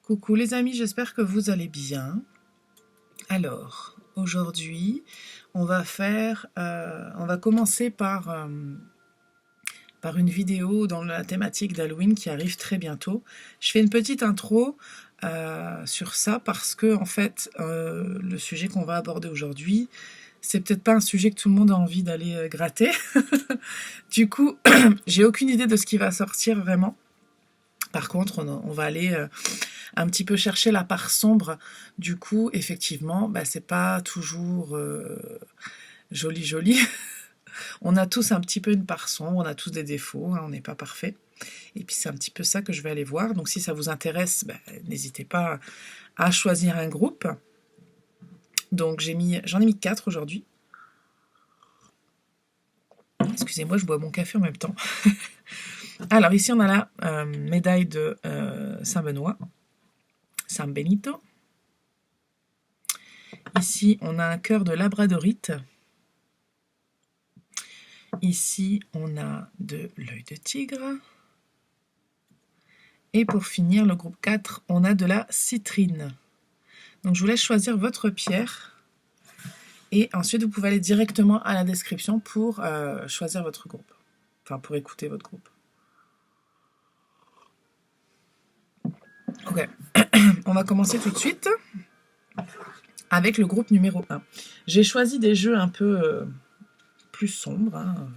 Coucou les amis, j'espère que vous allez bien. Alors, aujourd'hui, on va commencer par une vidéo dans la thématique d'Halloween qui arrive très bientôt. Je fais une petite intro sur ça parce que en fait, le sujet qu'on va aborder aujourd'hui, c'est peut-être pas un sujet que tout le monde a envie d'aller gratter. Du coup, j'ai aucune idée de ce qui va sortir vraiment. Par contre, on va aller un petit peu chercher la part sombre. Du coup, effectivement, c'est pas toujours joli. On a tous un petit peu une part sombre, on a tous des défauts, hein, on n'est pas parfait. Et puis c'est un petit peu ça que je vais aller voir. Donc si ça vous intéresse, n'hésitez pas à choisir un groupe. Donc j'en ai mis 4 aujourd'hui. Excusez-moi, je bois mon café en même temps. Alors ici on a la médaille de Saint-Benoît, San Benito. Ici on a un cœur de labradorite. Ici on a de l'œil de tigre. Et pour finir, le groupe 4, on a de la citrine. Donc je vous laisse choisir votre pierre. Et ensuite, vous pouvez aller directement à la description pour choisir votre groupe. Enfin, pour écouter votre groupe. Ok. On va commencer tout de suite avec le groupe numéro 1. J'ai choisi des jeux un peu plus sombres. Hein.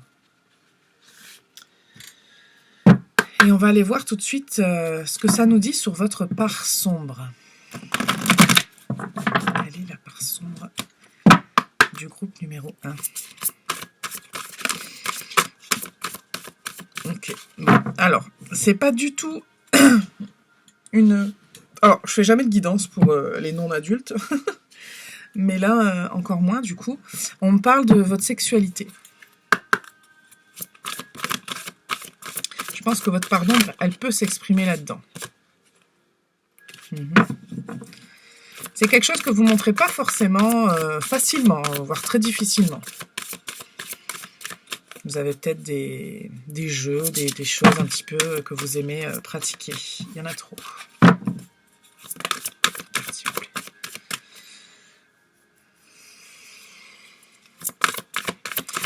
Et on va aller voir tout de suite ce que ça nous dit sur votre part sombre. Elle est la part sombre du groupe numéro 1. Ok. Bon. Alors, c'est pas du tout une... Alors, je fais jamais de guidance pour les non-adultes. Mais là, encore moins, du coup. On me parle de votre sexualité. Je pense que votre part d'ombre, elle peut s'exprimer là-dedans. C'est quelque chose que vous ne montrez pas forcément facilement, voire très difficilement. Vous avez peut-être des jeux, des choses un petit peu que vous aimez pratiquer. Il y en a trop. S'il vous plaît.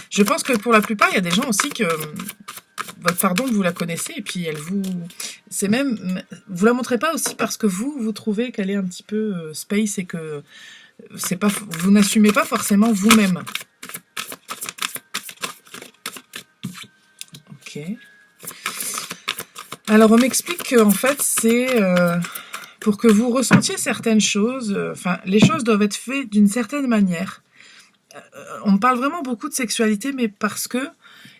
Je pense que pour la plupart, il y a des gens aussi que votre part d'ombre, vous la connaissez et puis elle vous... C'est même... Vous la montrez pas aussi parce que vous trouvez qu'elle est un petit peu space et que c'est pas, vous n'assumez pas forcément vous-même. Ok. Alors on m'explique qu'en fait c'est pour que vous ressentiez certaines choses, les choses doivent être faites d'une certaine manière. On me parle vraiment beaucoup de sexualité, mais parce que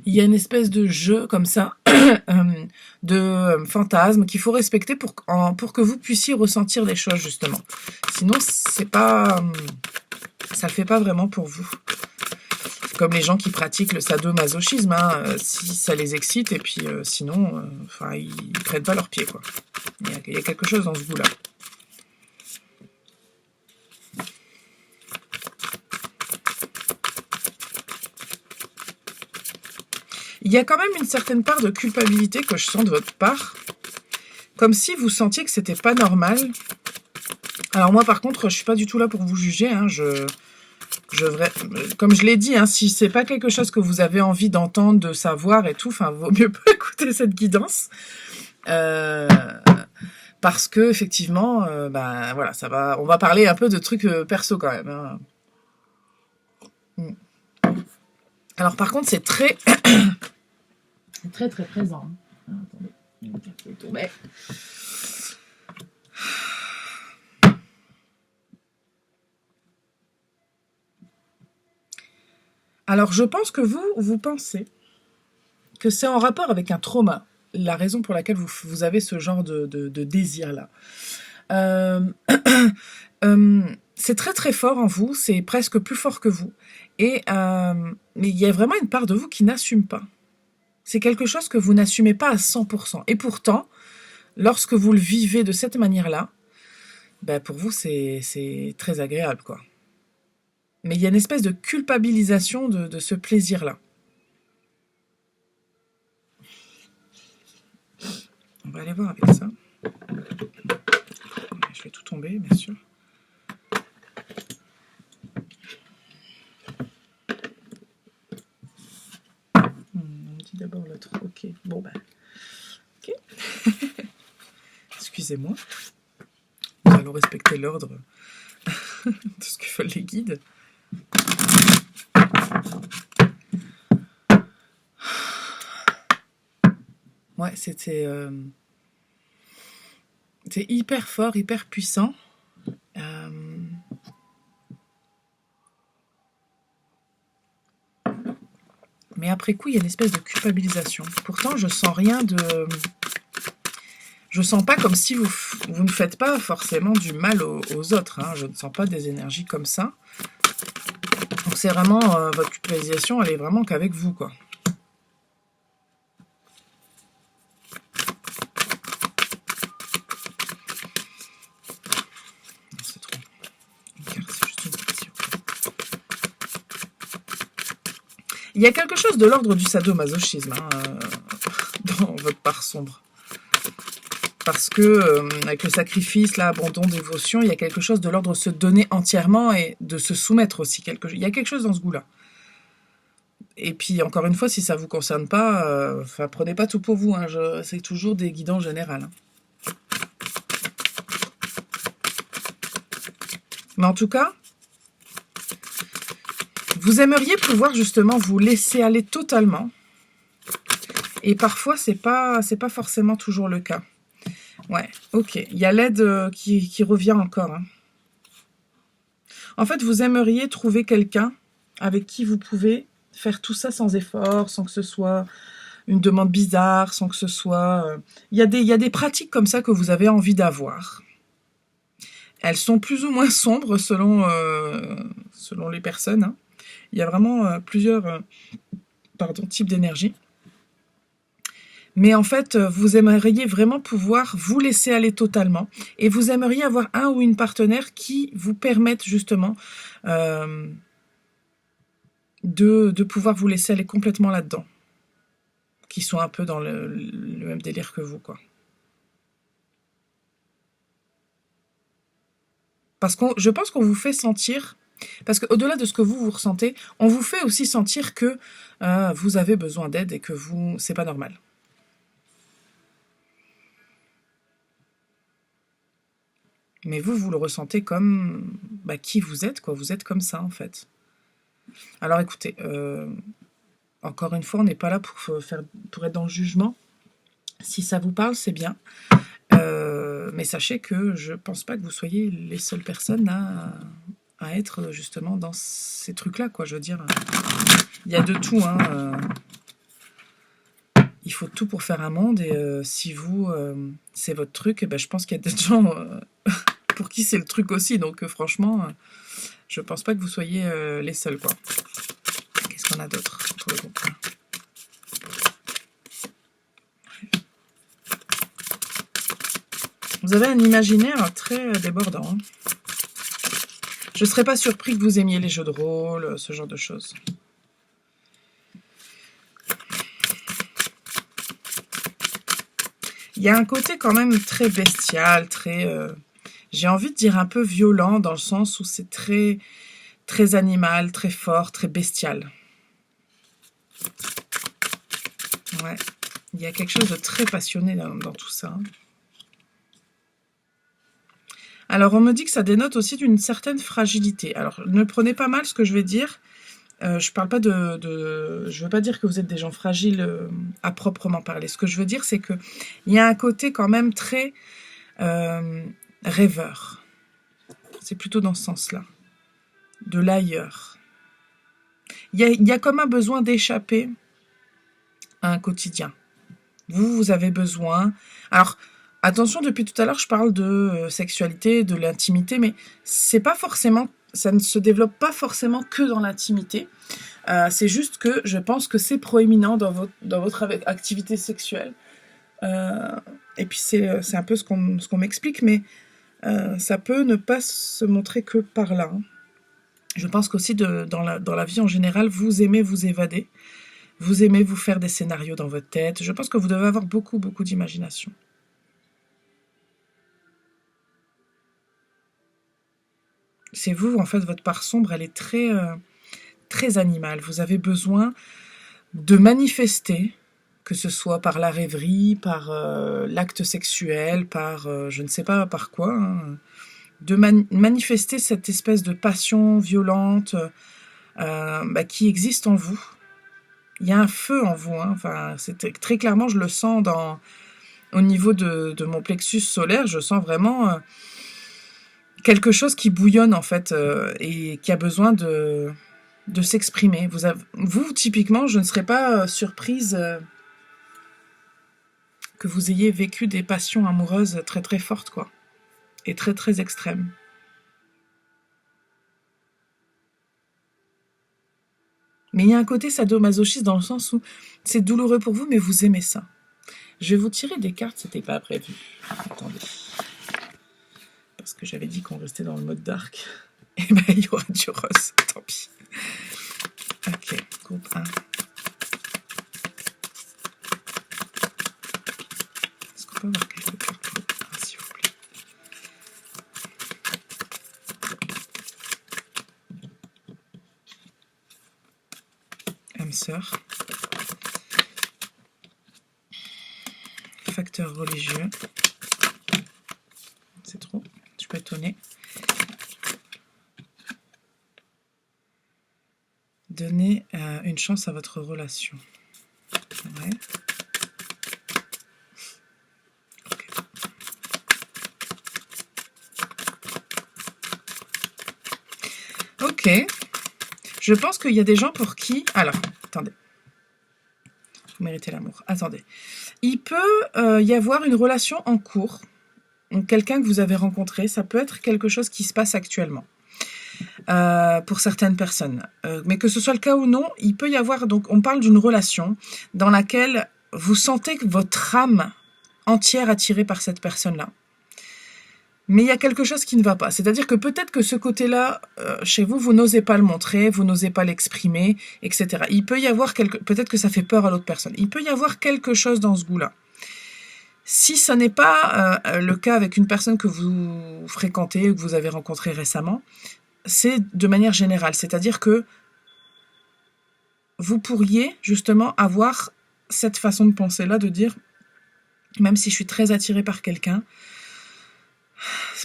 il y a une espèce de jeu comme ça, de fantasme qu'il faut respecter pour que vous puissiez ressentir des choses justement. Sinon, c'est pas, ça le fait pas vraiment pour vous. Comme les gens qui pratiquent le sadomasochisme, hein, si ça les excite, et puis sinon, ils prennent pas leurs pieds, quoi. Il y a quelque chose dans ce goût-là. Il y a quand même une certaine part de culpabilité que je sens de votre part, comme si vous sentiez que c'était pas normal. Alors moi, par contre, je suis pas du tout là pour vous juger. Hein, comme je l'ai dit, hein, si c'est pas quelque chose que vous avez envie d'entendre, de savoir et tout, vaut mieux pas écouter cette guidance. Parce que effectivement, voilà, on va parler un peu de trucs perso quand même. Hein. Alors par contre, c'est très très présent. Hein. Attendez, il faut tomber. Alors je pense que vous pensez que c'est en rapport avec un trauma, la raison pour laquelle vous avez ce genre de désir-là. C'est très très fort en vous, c'est presque plus fort que vous. Mais il y a vraiment une part de vous qui n'assume pas. C'est quelque chose que vous n'assumez pas à 100%. Et pourtant, lorsque vous le vivez de cette manière-là, pour vous, c'est très agréable, quoi. Mais il y a une espèce de culpabilisation de ce plaisir-là. On va aller voir avec ça. Oui, bien sûr. On dit d'abord l'autre. Ok, bon ben. Ok. Excusez-moi. Nous allons respecter l'ordre de ce que veulent les guides. Ouais, c'était hyper fort, hyper puissant. Mais après coup, il y a une espèce de culpabilisation. Pourtant, je sens rien de... Je sens pas comme si vous ne faites pas forcément du mal aux autres. Hein. Je ne sens pas des énergies comme ça. Donc c'est vraiment... votre culpabilisation, elle est vraiment qu'avec vous, quoi. C'est trop... C'est juste une question. Il y a quelque chose de l'ordre du sadomasochisme hein, dans votre part sombre. Parce que, avec le sacrifice, l'abandon, dévotion, il y a quelque chose de l'ordre de se donner entièrement et de se soumettre aussi. Il y a quelque chose dans ce goût-là. Et puis, encore une fois, si ça ne vous concerne pas, prenez pas tout pour vous. Hein, c'est toujours des guidants généraux. Hein. Mais en tout cas, vous aimeriez pouvoir justement vous laisser aller totalement. Et parfois, c'est pas forcément toujours le cas. Ouais, ok. Il y a l'aide qui revient encore. Hein. En fait, vous aimeriez trouver quelqu'un avec qui vous pouvez faire tout ça sans effort, sans que ce soit une demande bizarre, sans que ce soit... Il y a des pratiques comme ça que vous avez envie d'avoir. Elles sont plus ou moins sombres selon les personnes. Hein. Il y a vraiment plusieurs types d'énergie. Mais en fait, vous aimeriez vraiment pouvoir vous laisser aller totalement. Et vous aimeriez avoir un ou une partenaire qui vous permette justement de pouvoir vous laisser aller complètement là-dedans. Qui sont un peu dans le même délire que vous, quoi. Parce que je pense qu'on vous fait sentir... Parce qu'au-delà de ce que vous ressentez, on vous fait aussi sentir que vous avez besoin d'aide et que c'est pas normal. Mais vous le ressentez comme qui vous êtes, quoi. Vous êtes comme ça, en fait. Alors, écoutez, encore une fois, on n'est pas là pour être dans le jugement. Si ça vous parle, c'est bien. Mais sachez que je pense pas que vous soyez les seules personnes à être justement dans ces trucs-là, quoi. Je veux dire, il y a de tout, hein. Il faut tout pour faire un monde, et si vous, c'est votre truc, et ben, je pense qu'il y a des gens pour qui c'est le truc aussi. Donc, franchement, je pense pas que vous soyez les seuls, quoi. Qu'est-ce qu'on a d'autre pour le groupe? Vous avez un imaginaire très débordant. Hein. Je ne serais pas surpris que vous aimiez les jeux de rôle, ce genre de choses. Il y a un côté quand même très bestial, très... j'ai envie de dire un peu violent, dans le sens où c'est très, très animal, très fort, très bestial. Ouais. Il y a quelque chose de très passionné dans tout ça. Alors, on me dit que ça dénote aussi d'une certaine fragilité. Alors, ne prenez pas mal ce que je vais dire. Je parle pas je veux pas dire que vous êtes des gens fragiles à proprement parler. Ce que je veux dire, c'est que il y a un côté quand même très rêveur. C'est plutôt dans ce sens-là. De l'ailleurs. Il y a comme un besoin d'échapper à un quotidien. Vous avez besoin... Alors, attention, depuis tout à l'heure, je parle de sexualité, de l'intimité, mais c'est pas forcément... Ça ne se développe pas forcément que dans l'intimité. C'est juste que je pense que c'est proéminent dans votre activité sexuelle. Et puis c'est un peu ce qu'on m'explique, mais ça peut ne pas se montrer que par là. Hein. Je pense qu'aussi dans la vie en général, vous aimez vous évader. Vous aimez vous faire des scénarios dans votre tête. Je pense que vous devez avoir beaucoup, beaucoup d'imagination. C'est vous, en fait, votre part sombre, elle est très animale. Vous avez besoin de manifester, que ce soit par la rêverie, par l'acte sexuel, par je ne sais pas par quoi, hein, de manifester cette espèce de passion violente qui existe en vous. Il y a un feu en vous, hein. Enfin, très clairement, je le sens au niveau de mon plexus solaire, je sens vraiment quelque chose qui bouillonne en fait et qui a besoin de s'exprimer. Vous, typiquement, je ne serais pas surprise que vous ayez vécu des passions amoureuses très fortes, quoi, et très extrêmes. Mais il y a un côté sadomasochiste dans le sens où c'est douloureux pour vous, mais vous aimez ça. Je vais vous tirer des cartes, c'était pas prévu. Attendez. Parce que j'avais dit qu'on restait dans le mode dark. Et ben il y aura du rose, tant pis. Ok, groupe 1. Est-ce qu'on peut avoir quelques cartes groupe 1, s'il vous plaît? Âme sœur. Facteur religieux. C'est trop. Je peux étonner. Donnez une chance à votre relation. Ouais. Ok. Je pense qu'il y a des gens pour qui... Alors, attendez. Vous méritez l'amour. Attendez. Il peut y avoir une relation en cours. Quelqu'un que vous avez rencontré. Ça peut être quelque chose qui se passe actuellement. Pour certaines personnes. Mais que ce soit le cas ou non, il peut y avoir... Donc, on parle d'une relation dans laquelle vous sentez que votre âme entière attirée par cette personne-là. Mais il y a quelque chose qui ne va pas. C'est-à-dire que peut-être que ce côté-là, chez vous, vous n'osez pas le montrer, vous n'osez pas l'exprimer, etc. Il peut y avoir peut-être que ça fait peur à l'autre personne. Il peut y avoir quelque chose dans ce goût-là. Si ce n'est pas le cas avec une personne que vous fréquentez ou que vous avez rencontrée récemment, c'est de manière générale. C'est-à-dire que vous pourriez justement avoir cette façon de penser-là, de dire, même si je suis très attirée par quelqu'un,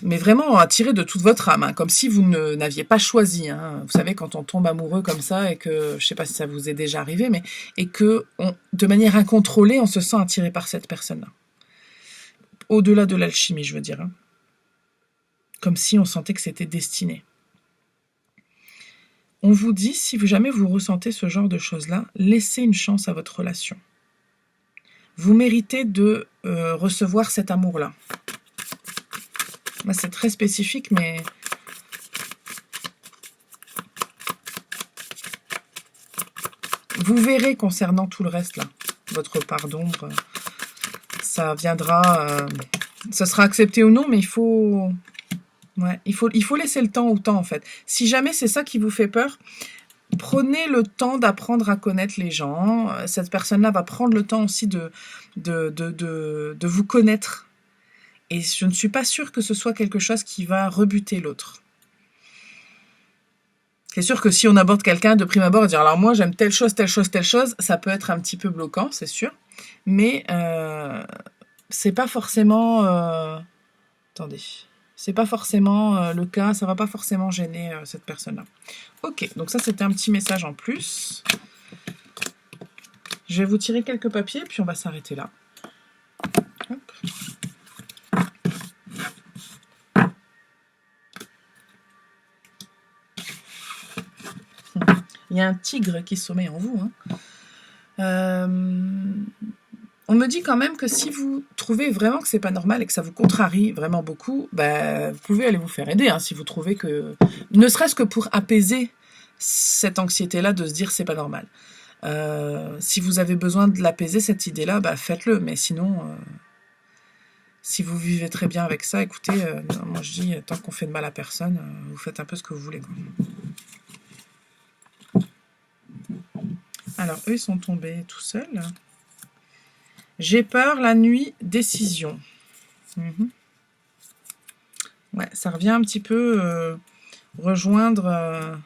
mais vraiment attiré de toute votre âme, hein, comme si vous n'aviez pas choisi. Hein. Vous savez, quand on tombe amoureux comme ça, et que, je ne sais pas si ça vous est déjà arrivé, mais et que, de manière incontrôlée, on se sent attiré par cette personne-là. Au-delà de l'alchimie, je veux dire. Hein. Comme si on sentait que c'était destiné. On vous dit, si jamais vous ressentez ce genre de choses-là, laissez une chance à votre relation. Vous méritez de recevoir cet amour-là. C'est très spécifique, mais... Vous verrez concernant tout le reste, là. Votre part d'ombre, ça viendra... ça sera accepté ou non, mais il faut... Ouais, il faut laisser le temps au temps, en fait. Si jamais c'est ça qui vous fait peur, prenez le temps d'apprendre à connaître les gens. Cette personne-là va prendre le temps aussi de vous connaître. Et je ne suis pas sûre que ce soit quelque chose qui va rebuter l'autre. C'est sûr que si on aborde quelqu'un de prime abord et dire alors moi j'aime telle chose, ça peut être un petit peu bloquant, c'est sûr. Mais c'est pas forcément... attendez. C'est pas forcément le cas, ça va pas forcément gêner cette personne-là. Ok, donc ça c'était un petit message en plus. Je vais vous tirer quelques papiers, puis on va s'arrêter là. Hop. Il y a un tigre qui sommeille en vous. Hein. On me dit quand même que si vous trouvez vraiment que c'est pas normal et que ça vous contrarie vraiment beaucoup, vous pouvez aller vous faire aider. Hein, si vous trouvez que... Ne serait-ce que pour apaiser cette anxiété-là de se dire c'est pas normal. Si vous avez besoin de l'apaiser, cette idée-là, faites-le. Mais sinon, si vous vivez très bien avec ça, écoutez, moi je dis, tant qu'on fait de mal à personne, vous faites un peu ce que vous voulez. Quoi. Alors, eux, ils sont tombés tout seuls. J'ai peur la nuit, décision. Ouais, ça revient un petit peu rejoindre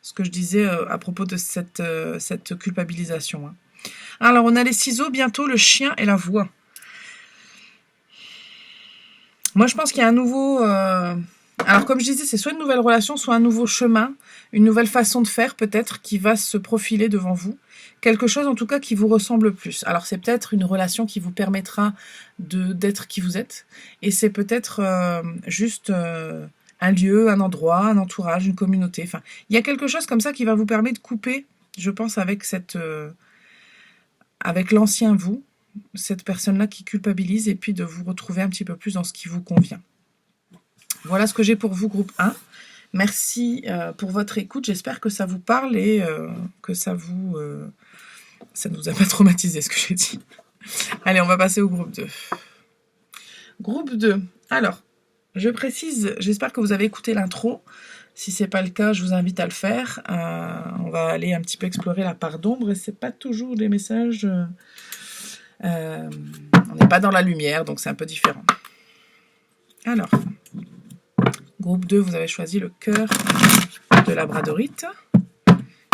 ce que je disais à propos de cette culpabilisation. Hein. Alors, on a les ciseaux, bientôt le chien et la voix. Moi, je pense qu'il y a un nouveau... Alors, comme je disais, c'est soit une nouvelle relation, soit un nouveau chemin, une nouvelle façon de faire, peut-être, qui va se profiler devant vous. Quelque chose, en tout cas, qui vous ressemble plus. Alors, c'est peut-être une relation qui vous permettra d'être qui vous êtes. Et c'est peut-être juste un lieu, un endroit, un entourage, une communauté. Enfin, il y a quelque chose comme ça qui va vous permettre de couper, je pense, avec avec l'ancien vous, cette personne-là qui culpabilise, et puis de vous retrouver un petit peu plus dans ce qui vous convient. Voilà ce que j'ai pour vous, groupe 1. Merci pour votre écoute. J'espère que ça vous parle et que ça vous... ça ne vous a pas traumatisé, ce que j'ai dit. Allez, on va passer au groupe 2. Groupe 2. Alors, je précise, j'espère que vous avez écouté l'intro. Si ce n'est pas le cas, je vous invite à le faire. On va aller un petit peu explorer la part d'ombre et ce n'est pas toujours des messages... on n'est pas dans la lumière, donc c'est un peu différent. Alors... Groupe 2, vous avez choisi le cœur de labradorite.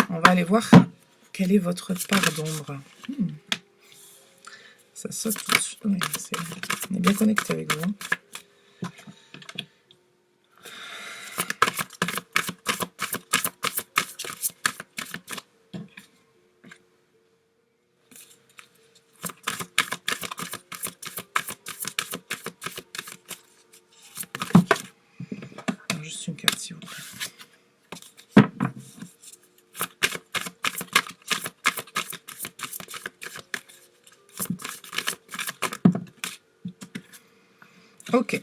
On va aller voir quelle est votre part d'ombre. Ça saute tout de suite. Oui, on est bien connecté avec vous. Juste une carte, s'il vous plaît. Ok.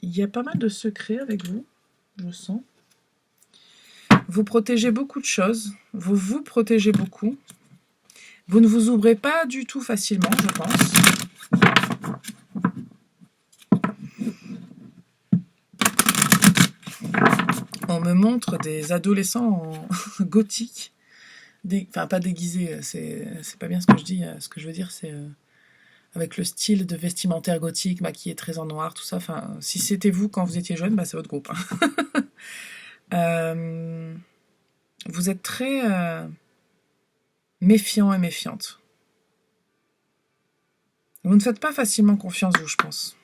Il y a pas mal de secrets avec vous, je sens. Vous protégez beaucoup de choses. Vous vous protégez beaucoup. Vous ne vous ouvrez pas du tout facilement, je pense. On me montre des adolescents gothiques. Enfin, pas déguisés, c'est pas bien ce que je dis. Ce que je veux dire, c'est... avec le style de vestimentaire gothique, maquillé très en noir, tout ça. Enfin, si c'était vous quand vous étiez jeune, bah, c'est votre groupe. Vous êtes très méfiant et méfiante. Vous ne faites pas facilement confiance, vous, je pense.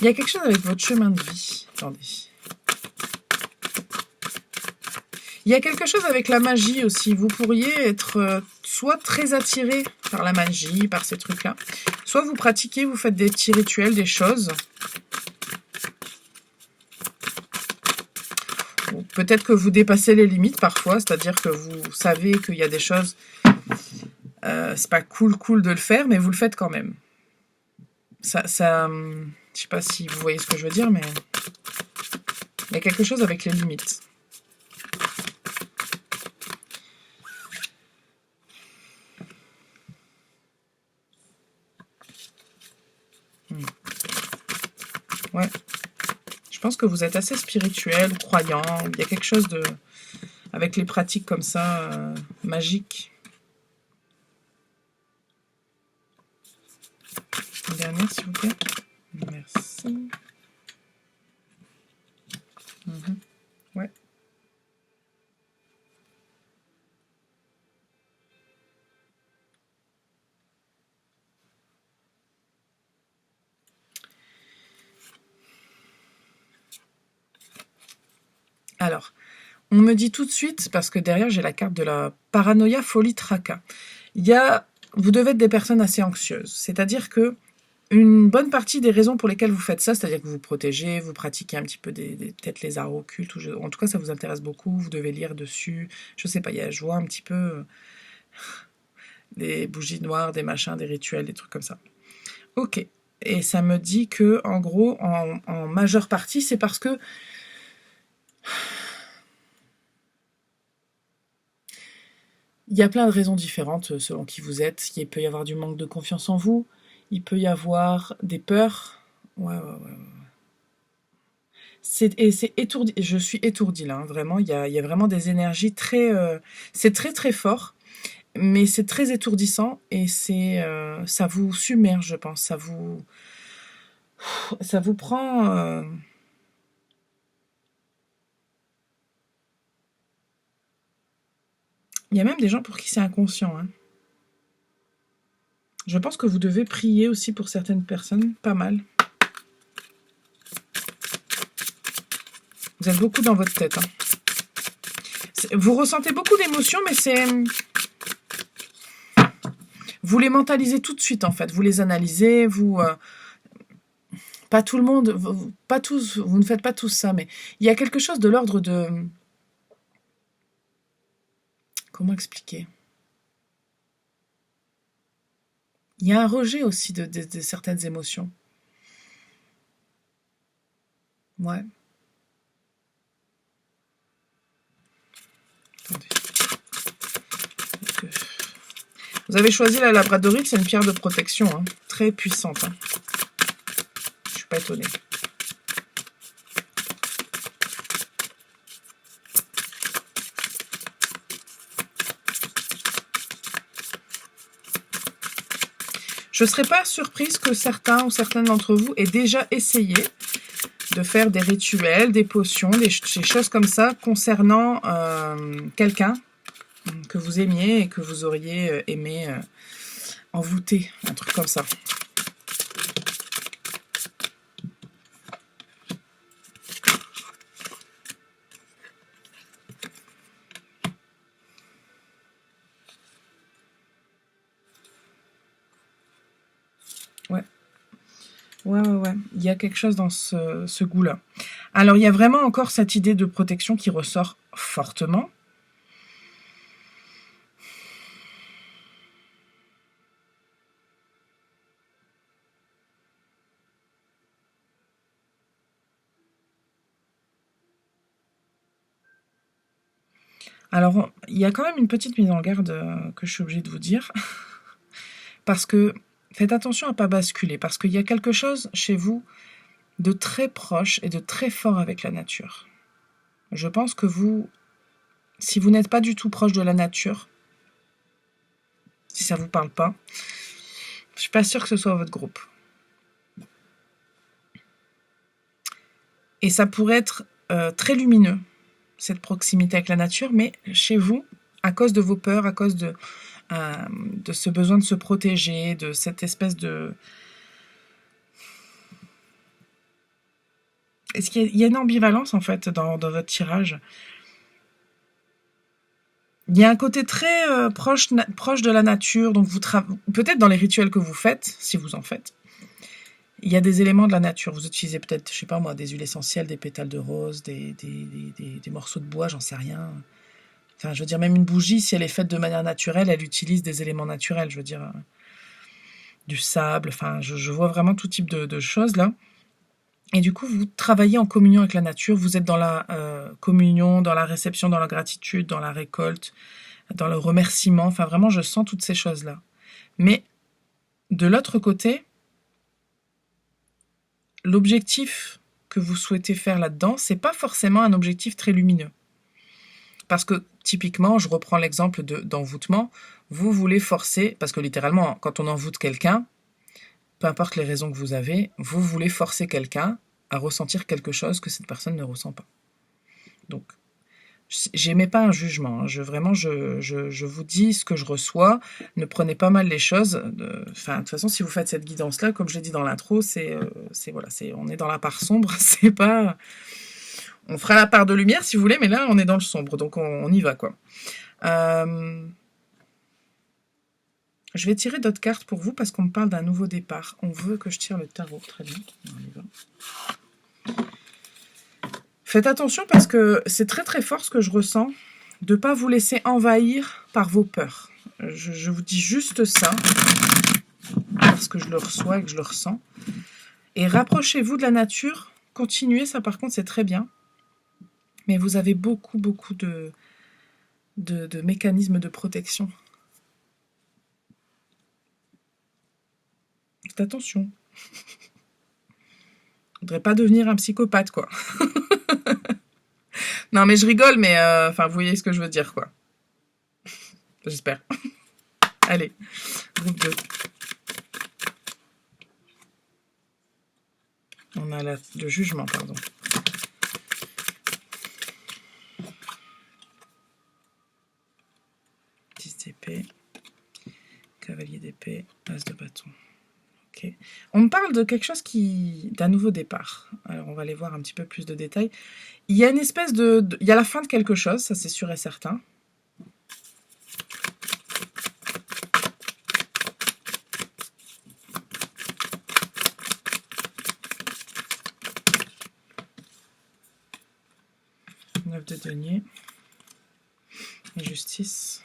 Il y a quelque chose avec votre chemin de vie. Attendez. Il y a quelque chose avec la magie aussi. Vous pourriez être soit très attiré par la magie, par ces trucs-là, soit vous pratiquez, vous faites des petits rituels, des choses. Peut-être que vous dépassez les limites parfois, c'est-à-dire que vous savez qu'il y a des choses, c'est pas cool de le faire, mais vous le faites quand même. Je sais pas si vous voyez ce que je veux dire, mais il y a quelque chose avec les limites. Ouais. Je pense que vous êtes assez spirituel, croyant. Il y a quelque chose de... avec les pratiques comme ça, magiques. Une dernière, s'il vous plaît. Merci. Ouais. Alors, on me dit tout de suite, parce que derrière j'ai la carte de la paranoïa, folie, tracas. Vous devez être des personnes assez anxieuses. C'est-à-dire que une bonne partie des raisons pour lesquelles vous faites ça, c'est-à-dire que vous protégez, vous pratiquez un petit peu peut-être les arts occultes, en tout cas ça vous intéresse beaucoup, vous devez lire dessus, je sais pas, je vois un petit peu des bougies noires, des machins, des rituels, des trucs comme ça. Ok, et ça me dit que en gros, en majeure partie, c'est parce que Il y a plein de raisons différentes selon qui vous êtes. Il peut y avoir du manque de confiance en vous. Il peut y avoir des peurs. Ouais, ouais, ouais. C'est étourdi. Je suis étourdie là, hein, vraiment. Il y a vraiment des énergies très. C'est très très fort, mais c'est très étourdissant et ça vous submerge, je pense. Ça vous prend. Il y a même des gens pour qui c'est inconscient, hein. Je pense que vous devez prier aussi pour certaines personnes, pas mal. Vous êtes beaucoup dans votre tête, hein. Vous ressentez beaucoup d'émotions, mais vous les mentalisez tout de suite, en fait. Vous les analysez, pas tout le monde, pas tous, vous ne faites pas tous ça, mais il y a quelque chose de l'ordre de... Comment expliquer? Il y a un rejet aussi de certaines émotions. Ouais. Attendez. Vous avez choisi la labradorite, c'est une pierre de protection, hein, très puissante, hein. Je suis pas étonnée. Je ne serais pas surprise que certains ou certaines d'entre vous aient déjà essayé de faire des rituels, des potions, des choses comme ça concernant quelqu'un que vous aimiez et que vous auriez aimé envoûter, un truc comme ça. Ouais. Ouais. Il y a quelque chose dans ce goût-là. Alors, il y a vraiment encore cette idée de protection qui ressort fortement. Alors, il y a quand même une petite mise en garde que je suis obligée de vous dire. Parce que faites attention à ne pas basculer. Parce qu'il y a quelque chose chez vous de très proche et de très fort avec la nature. Je pense que si vous n'êtes pas du tout proche de la nature, si ça ne vous parle pas, je ne suis pas sûre que ce soit votre groupe. Et ça pourrait être très lumineux, cette proximité avec la nature, mais chez vous, à cause de vos peurs, à cause de ce besoin de se protéger, de cette espèce de... Est-ce qu'il y a une ambivalence, en fait, dans votre tirage? Il y a un côté très proche de la nature, donc peut-être dans les rituels que vous faites, si vous en faites, il y a des éléments de la nature. Vous utilisez peut-être, je sais pas moi, des huiles essentielles, des pétales de rose, des morceaux de bois, j'en sais rien. Enfin, je veux dire, même une bougie, si elle est faite de manière naturelle, elle utilise des éléments naturels, je veux dire, du sable, enfin, je vois vraiment tout type de choses là. Et du coup, vous travaillez en communion avec la nature, vous êtes dans la communion, dans la réception, dans la gratitude, dans la récolte, dans le remerciement, enfin vraiment, je sens toutes ces choses-là. Mais de l'autre côté, l'objectif que vous souhaitez faire là-dedans, c'est pas forcément un objectif très lumineux. Parce que, typiquement, je reprends l'exemple d'envoûtement, vous voulez forcer, parce que littéralement, quand on envoûte quelqu'un, peu importe les raisons que vous avez, vous voulez forcer quelqu'un à ressentir quelque chose que cette personne ne ressent pas. Donc, j'émets pas un jugement, hein. Je vous dis ce que je reçois, ne prenez pas mal les choses. Enfin, de toute façon, si vous faites cette guidance-là, comme je l'ai dit dans l'intro, on est dans la part sombre, c'est pas... On fera la part de lumière si vous voulez, mais là, on est dans le sombre, donc on y va, quoi. Je vais tirer d'autres cartes pour vous parce qu'on me parle d'un nouveau départ. On veut que je tire le tarot. Très bien, on y va. Faites attention parce que c'est très très fort ce que je ressens, de ne pas vous laisser envahir par vos peurs. Je vous dis juste ça, parce que je le reçois et que je le ressens. Et rapprochez-vous de la nature, continuez, ça par contre c'est très bien. Mais vous avez beaucoup de de mécanismes de protection. Faites attention. Faudrait pas devenir un psychopathe, quoi. Non, mais je rigole, mais enfin, vous voyez ce que je veux dire, quoi. J'espère. Allez, groupe 2. On a le jugement, pardon. D'épée, cavalier d'épée, as de bâton. Ok. On me parle de quelque chose d'un nouveau départ. Alors on va aller voir un petit peu plus de détails. Il y a une espèce il y a la fin de quelque chose, ça c'est sûr et certain. Neuf de denier. Justice.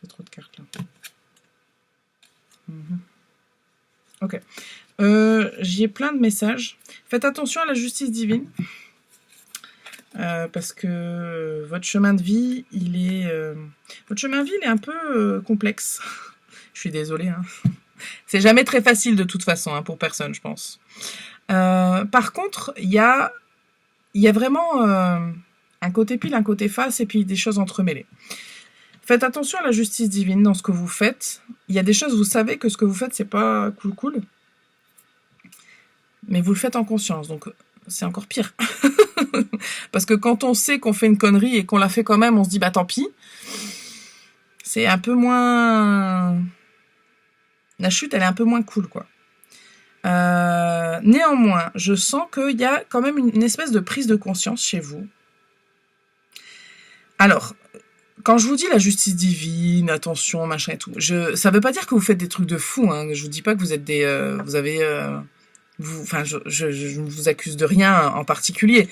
Trop de cartes là. Ok. J'y ai plein de messages. Faites attention à la justice divine. Parce que votre chemin de vie, votre chemin de vie, il est un peu complexe. Je suis désolée. Hein. C'est jamais très facile de toute façon, hein, pour personne, je pense. Par contre, il y a vraiment un côté pile, un côté face, et puis des choses entremêlées. Faites attention à la justice divine dans ce que vous faites. Il y a des choses, vous savez que ce que vous faites, c'est pas cool. Mais vous le faites en conscience, donc c'est encore pire. Parce que quand on sait qu'on fait une connerie et qu'on la fait quand même, on se dit, bah tant pis. C'est un peu moins... La chute, elle est un peu moins cool, quoi. Néanmoins, je sens qu'il y a quand même une espèce de prise de conscience chez vous. Alors... Quand je vous dis la justice divine, attention, machin et tout, ça veut pas dire que vous faites des trucs de fou. Hein. Je vous dis pas que vous êtes je ne vous accuse de rien en particulier.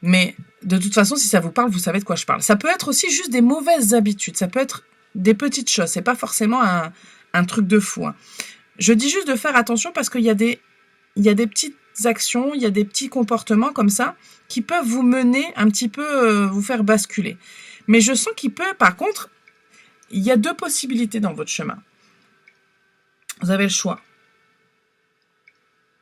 Mais de toute façon, si ça vous parle, vous savez de quoi je parle. Ça peut être aussi juste des mauvaises habitudes. Ça peut être des petites choses. C'est pas forcément un truc de fou. Hein. Je dis juste de faire attention parce qu'il y a des petites actions, il y a des petits comportements comme ça qui peuvent vous mener un petit peu, vous faire basculer. Mais je sens qu'il peut, par contre, il y a deux possibilités dans votre chemin. Vous avez le choix.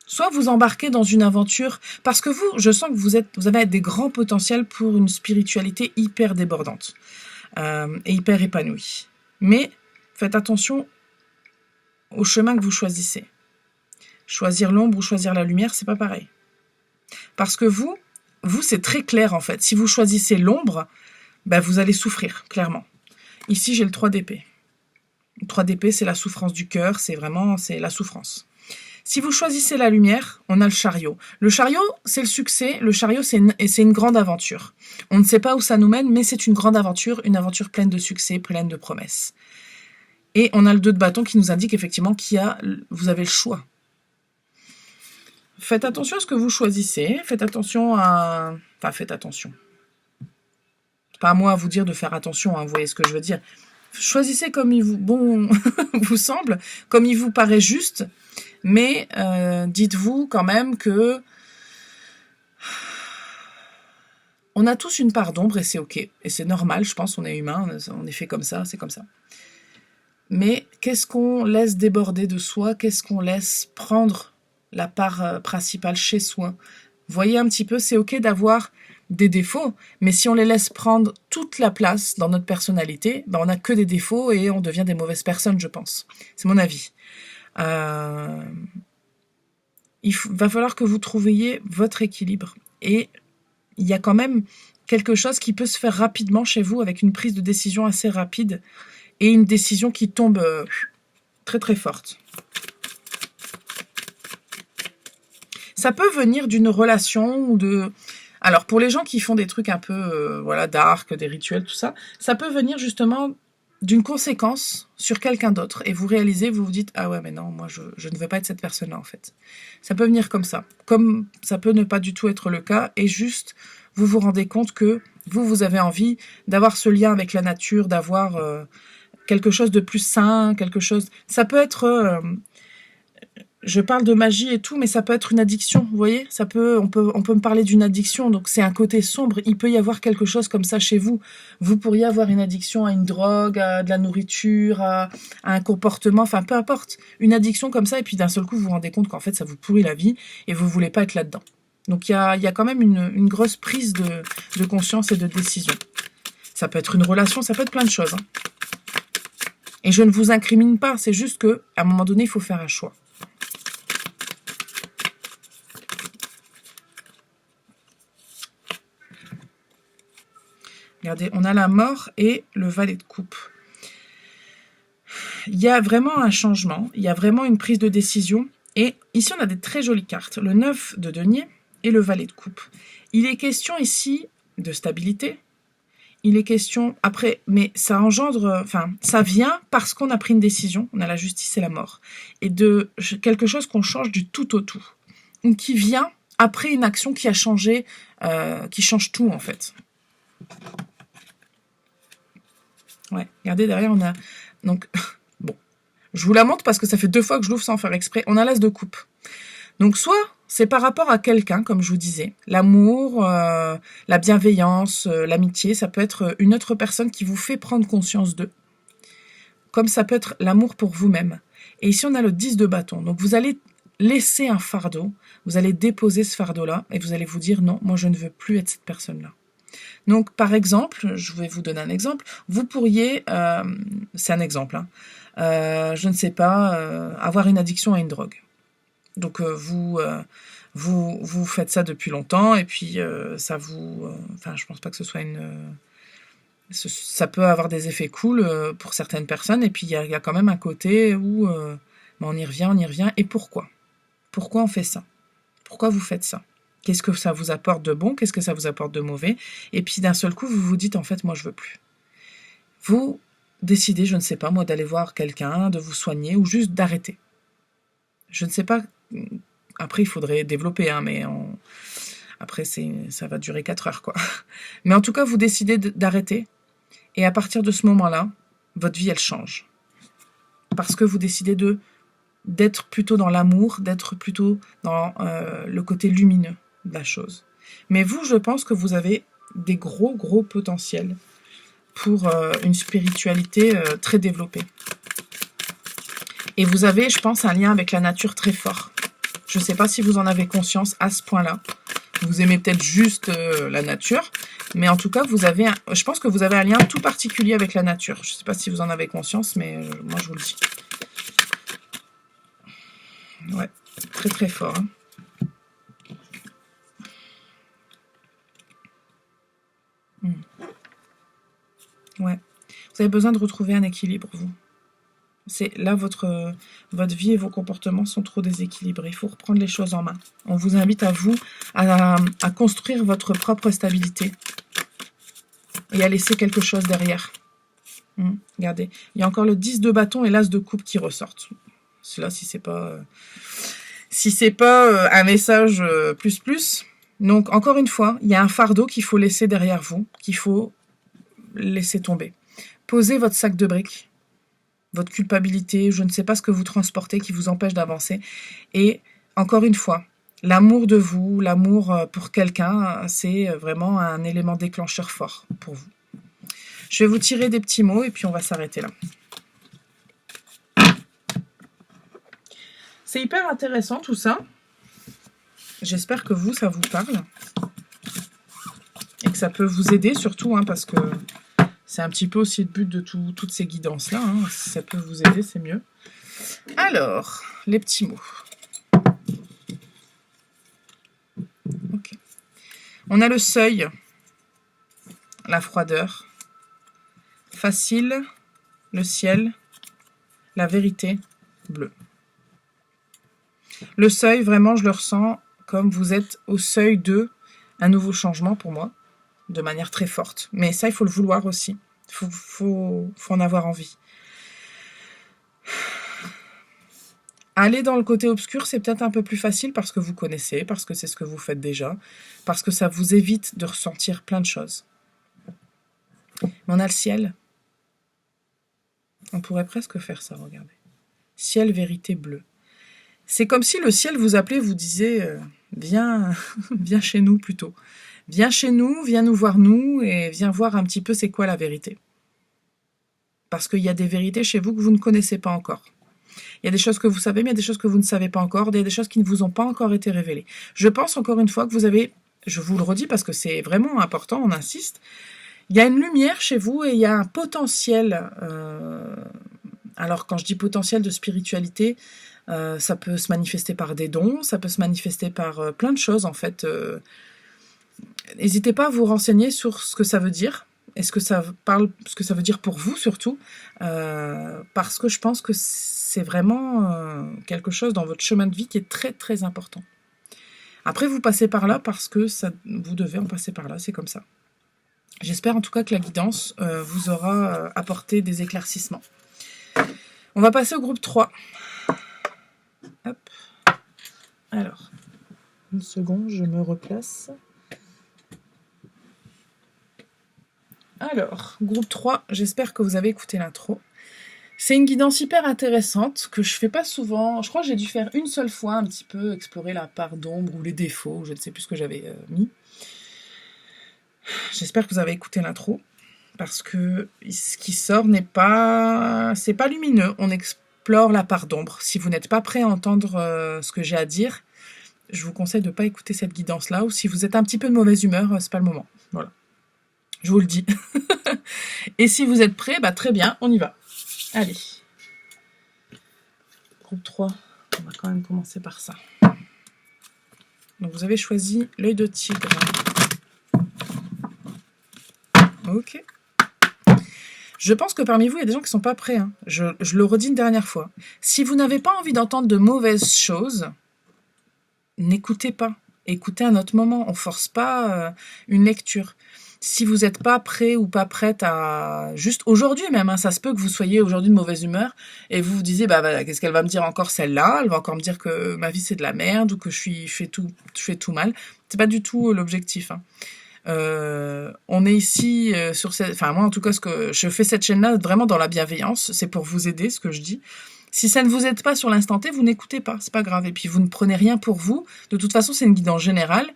Soit vous embarquez dans une aventure, parce que je sens que vous avez des grands potentiels pour une spiritualité hyper débordante et hyper épanouie. Mais faites attention au chemin que vous choisissez. Choisir l'ombre ou choisir la lumière, c'est pas pareil. Parce que vous, c'est très clair en fait. Si vous choisissez l'ombre, ben vous allez souffrir, clairement. Ici, j'ai le 3 d'épée. Le 3 d'épée, c'est la souffrance du cœur, c'est la souffrance. Si vous choisissez la lumière, on a le chariot. Le chariot, c'est le succès. Le chariot, c'est une grande aventure. On ne sait pas où ça nous mène, mais c'est une grande aventure, une aventure pleine de succès, pleine de promesses. Et on a le 2 de bâton qui nous indique effectivement vous avez le choix. Faites attention à ce que vous choisissez. Faites attention. C'est pas à moi à vous dire de faire attention, hein, vous voyez ce que je veux dire. Choisissez comme il vous semble, comme il vous paraît juste, mais dites-vous quand même que on a tous une part d'ombre et c'est ok, et c'est normal, je pense, on est humain, on est fait comme ça, c'est comme ça. Mais qu'est-ce qu'on laisse déborder de soi, qu'est-ce qu'on laisse prendre la part principale chez soi? Voyez un petit peu, c'est ok d'avoir des défauts, mais si on les laisse prendre toute la place dans notre personnalité, ben on n'a que des défauts et on devient des mauvaises personnes, je pense. C'est mon avis. Il va falloir que vous trouviez votre équilibre. Et il y a quand même quelque chose qui peut se faire rapidement chez vous avec une prise de décision assez rapide et une décision qui tombe très très forte. Ça peut venir d'une relation ou de... Alors, pour les gens qui font des trucs un peu dark, des rituels, tout ça, ça peut venir justement d'une conséquence sur quelqu'un d'autre. Et vous réalisez, vous vous dites, ah ouais, mais non, moi, je ne veux pas être cette personne-là, en fait. Ça peut venir comme ça. Comme ça peut ne pas du tout être le cas. Et juste, vous vous rendez compte que vous avez envie d'avoir ce lien avec la nature, d'avoir quelque chose de plus sain, quelque chose... Ça peut être... je parle de magie et tout, mais ça peut être une addiction, vous voyez, on peut me parler d'une addiction, donc c'est un côté sombre, il peut y avoir quelque chose comme ça chez vous. Vous pourriez avoir une addiction à une drogue, à de la nourriture, à un comportement, enfin peu importe, une addiction comme ça, et puis d'un seul coup vous vous rendez compte qu'en fait ça vous pourrit la vie, et vous voulez pas être là-dedans. Donc il y a quand même une grosse prise de conscience et de décision. Ça peut être une relation, ça peut être plein de choses. Hein. Et je ne vous incrimine pas, c'est juste que à un moment donné, il faut faire un choix. Regardez, on a la mort et le valet de coupe. Il y a vraiment un changement, il y a vraiment une prise de décision. Et ici, on a des très jolies cartes. Le 9 de denier et le valet de coupe. Il est question ici de stabilité. Il est question, après, mais ça engendre, enfin, ça vient parce qu'on a pris une décision, on a la justice et la mort. Et de quelque chose qu'on change du tout au tout. Ou qui vient après une action qui a changé, qui change tout, en fait. Ouais, regardez, derrière, on a... Donc, bon, je vous la montre parce que ça fait 2 fois que je l'ouvre sans faire exprès. On a l'as de coupe. Donc, soit c'est par rapport à quelqu'un, comme je vous disais. L'amour, la bienveillance, l'amitié, ça peut être une autre personne qui vous fait prendre conscience d'eux. Comme ça peut être l'amour pour vous-même. Et ici, on a le 10 de bâton. Donc, vous allez laisser un fardeau, vous allez déposer ce fardeau-là et vous allez vous dire, non, moi, je ne veux plus être cette personne-là. Donc, par exemple, je vais vous donner un exemple. Vous pourriez, c'est un exemple, hein, je ne sais pas, avoir une addiction à une drogue. Donc, vous faites ça depuis longtemps et puis ça vous... Enfin, je pense pas que ce soit une... ça peut avoir des effets cool pour certaines personnes et puis il y a quand même un côté où on y revient. Et pourquoi? Pourquoi on fait ça? Pourquoi vous faites ça? Qu'est-ce que ça vous apporte de bon? Qu'est-ce que ça vous apporte de mauvais? Et puis d'un seul coup, vous vous dites, en fait, moi, je veux plus. Vous décidez, je ne sais pas, moi, d'aller voir quelqu'un, de vous soigner ou juste d'arrêter. Je ne sais pas. Après, il faudrait développer, hein, mais après, ça va durer 4 heures, quoi. Mais en tout cas, vous décidez d'arrêter. Et à partir de ce moment-là, votre vie, elle change. Parce que vous décidez d'être plutôt dans l'amour, d'être plutôt dans le côté lumineux de la chose. Mais vous, je pense que vous avez des gros potentiels pour une spiritualité très développée. Et vous avez, je pense, un lien avec la nature très fort. Je ne sais pas si vous en avez conscience à ce point-là. Vous aimez peut-être juste la nature, mais en tout cas, je pense que vous avez un lien tout particulier avec la nature. Je ne sais pas si vous en avez conscience, mais moi, je vous le dis. Ouais, très fort. Hein. Ouais. Vous avez besoin de retrouver un équilibre, vous. Là, votre vie et vos comportements sont trop déséquilibrés. Il faut reprendre les choses en main. On vous invite à construire votre propre stabilité et à laisser quelque chose derrière. Regardez, il y a encore le 10 de bâton et l'as de coupe qui ressortent. Cela, si c'est pas un message plus. Donc, encore une fois, il y a un fardeau qu'il faut laisser derrière vous, qu'il faut laisser tomber. Posez votre sac de briques, votre culpabilité, je ne sais pas ce que vous transportez qui vous empêche d'avancer. Et encore une fois, l'amour de vous, l'amour pour quelqu'un, c'est vraiment un élément déclencheur fort pour vous. Je vais vous tirer des petits mots et puis on va s'arrêter là. C'est hyper intéressant tout ça. J'espère que ça vous parle. Et que ça peut vous aider surtout, hein, parce que c'est un petit peu aussi le but de toutes ces guidances-là. Hein. Si ça peut vous aider, c'est mieux. Alors, les petits mots. Ok. On a le seuil, la froideur, facile, le ciel, la vérité, bleu. Le seuil, vraiment, je le ressens comme vous êtes au seuil de un nouveau changement pour moi, de manière très forte. Mais ça, il faut le vouloir aussi. Il faut en avoir envie. Aller dans le côté obscur, c'est peut-être un peu plus facile parce que vous connaissez, parce que c'est ce que vous faites déjà, parce que ça vous évite de ressentir plein de choses. Mais on a le ciel. On pourrait presque faire ça, regardez. Ciel, vérité, bleu. C'est comme si le ciel vous appelait, vous disait viens, viens chez nous plutôt. Viens chez nous, viens nous voir nous et viens voir un petit peu c'est quoi la vérité. Parce qu'il y a des vérités chez vous que vous ne connaissez pas encore. Il y a des choses que vous savez, mais il y a des choses que vous ne savez pas encore. Il y a des choses qui ne vous ont pas encore été révélées. Je pense encore une fois que vous avez, je vous le redis parce que c'est vraiment important, on insiste, il y a une lumière chez vous et il y a un potentiel. Alors quand je dis potentiel de spiritualité, ça peut se manifester par des dons, ça peut se manifester par plein de choses en fait. N'hésitez pas à vous renseigner sur ce que ça veut dire. Est-ce que ça parle, ce que ça veut dire pour vous surtout, parce que je pense que c'est vraiment quelque chose dans votre chemin de vie qui est très très important. Après, vous passez par là parce que ça, vous devez en passer par là, c'est comme ça. J'espère en tout cas que la guidance vous aura apporté des éclaircissements. On va passer au groupe 3. Hop. Alors, une seconde, je me replace. Alors, groupe 3, j'espère que vous avez écouté l'intro. C'est une guidance hyper intéressante que je fais pas souvent. Je crois que j'ai dû faire une seule fois un petit peu explorer la part d'ombre ou les défauts, je ne sais plus ce que j'avais mis. J'espère que vous avez écouté l'intro parce que ce qui sort n'est pas, c'est pas lumineux. On explore la part d'ombre. Si vous n'êtes pas prêt à entendre ce que j'ai à dire, je vous conseille de ne pas écouter cette guidance-là. Ou si vous êtes un petit peu de mauvaise humeur, c'est pas le moment. Voilà. Je vous le dis. Et si vous êtes prêts, bah très bien, on y va. Allez. Groupe 3, on va quand même commencer par ça. Donc vous avez choisi l'œil de tigre. Ok. Je pense que parmi vous, il y a des gens qui ne sont pas prêts. Hein. Je le redis une dernière fois. Si vous n'avez pas envie d'entendre de mauvaises choses, n'écoutez pas. Écoutez à un autre moment. On ne force pas une lecture. Si vous n'êtes pas prêt ou pas prête à... Juste aujourd'hui même, hein, ça se peut que vous soyez aujourd'hui de mauvaise humeur et vous vous disiez, bah qu'est-ce qu'elle va me dire encore celle-là? Elle va encore me dire que ma vie c'est de la merde ou que je fais tout mal. C'est pas du tout l'objectif. Hein. On est ici sur cette... Enfin, moi, en tout cas, ce que je fais cette chaîne-là vraiment dans la bienveillance. C'est pour vous aider, ce que je dis. Si ça ne vous aide pas sur l'instant T, vous n'écoutez pas. C'est pas grave. Et puis, vous ne prenez rien pour vous. De toute façon, c'est une guidance générale.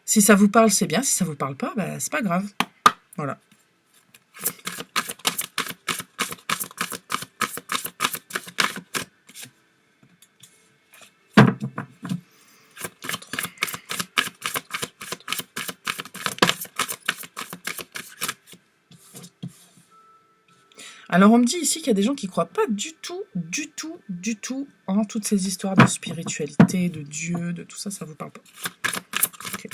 Si ça vous parle, c'est bien. Si ça vous parle pas, bah, c'est pas grave. Voilà. Alors on me dit ici qu'il y a des gens qui ne croient pas du tout en toutes ces histoires de spiritualité, de Dieu, de tout ça, ça vous parle pas. Okay.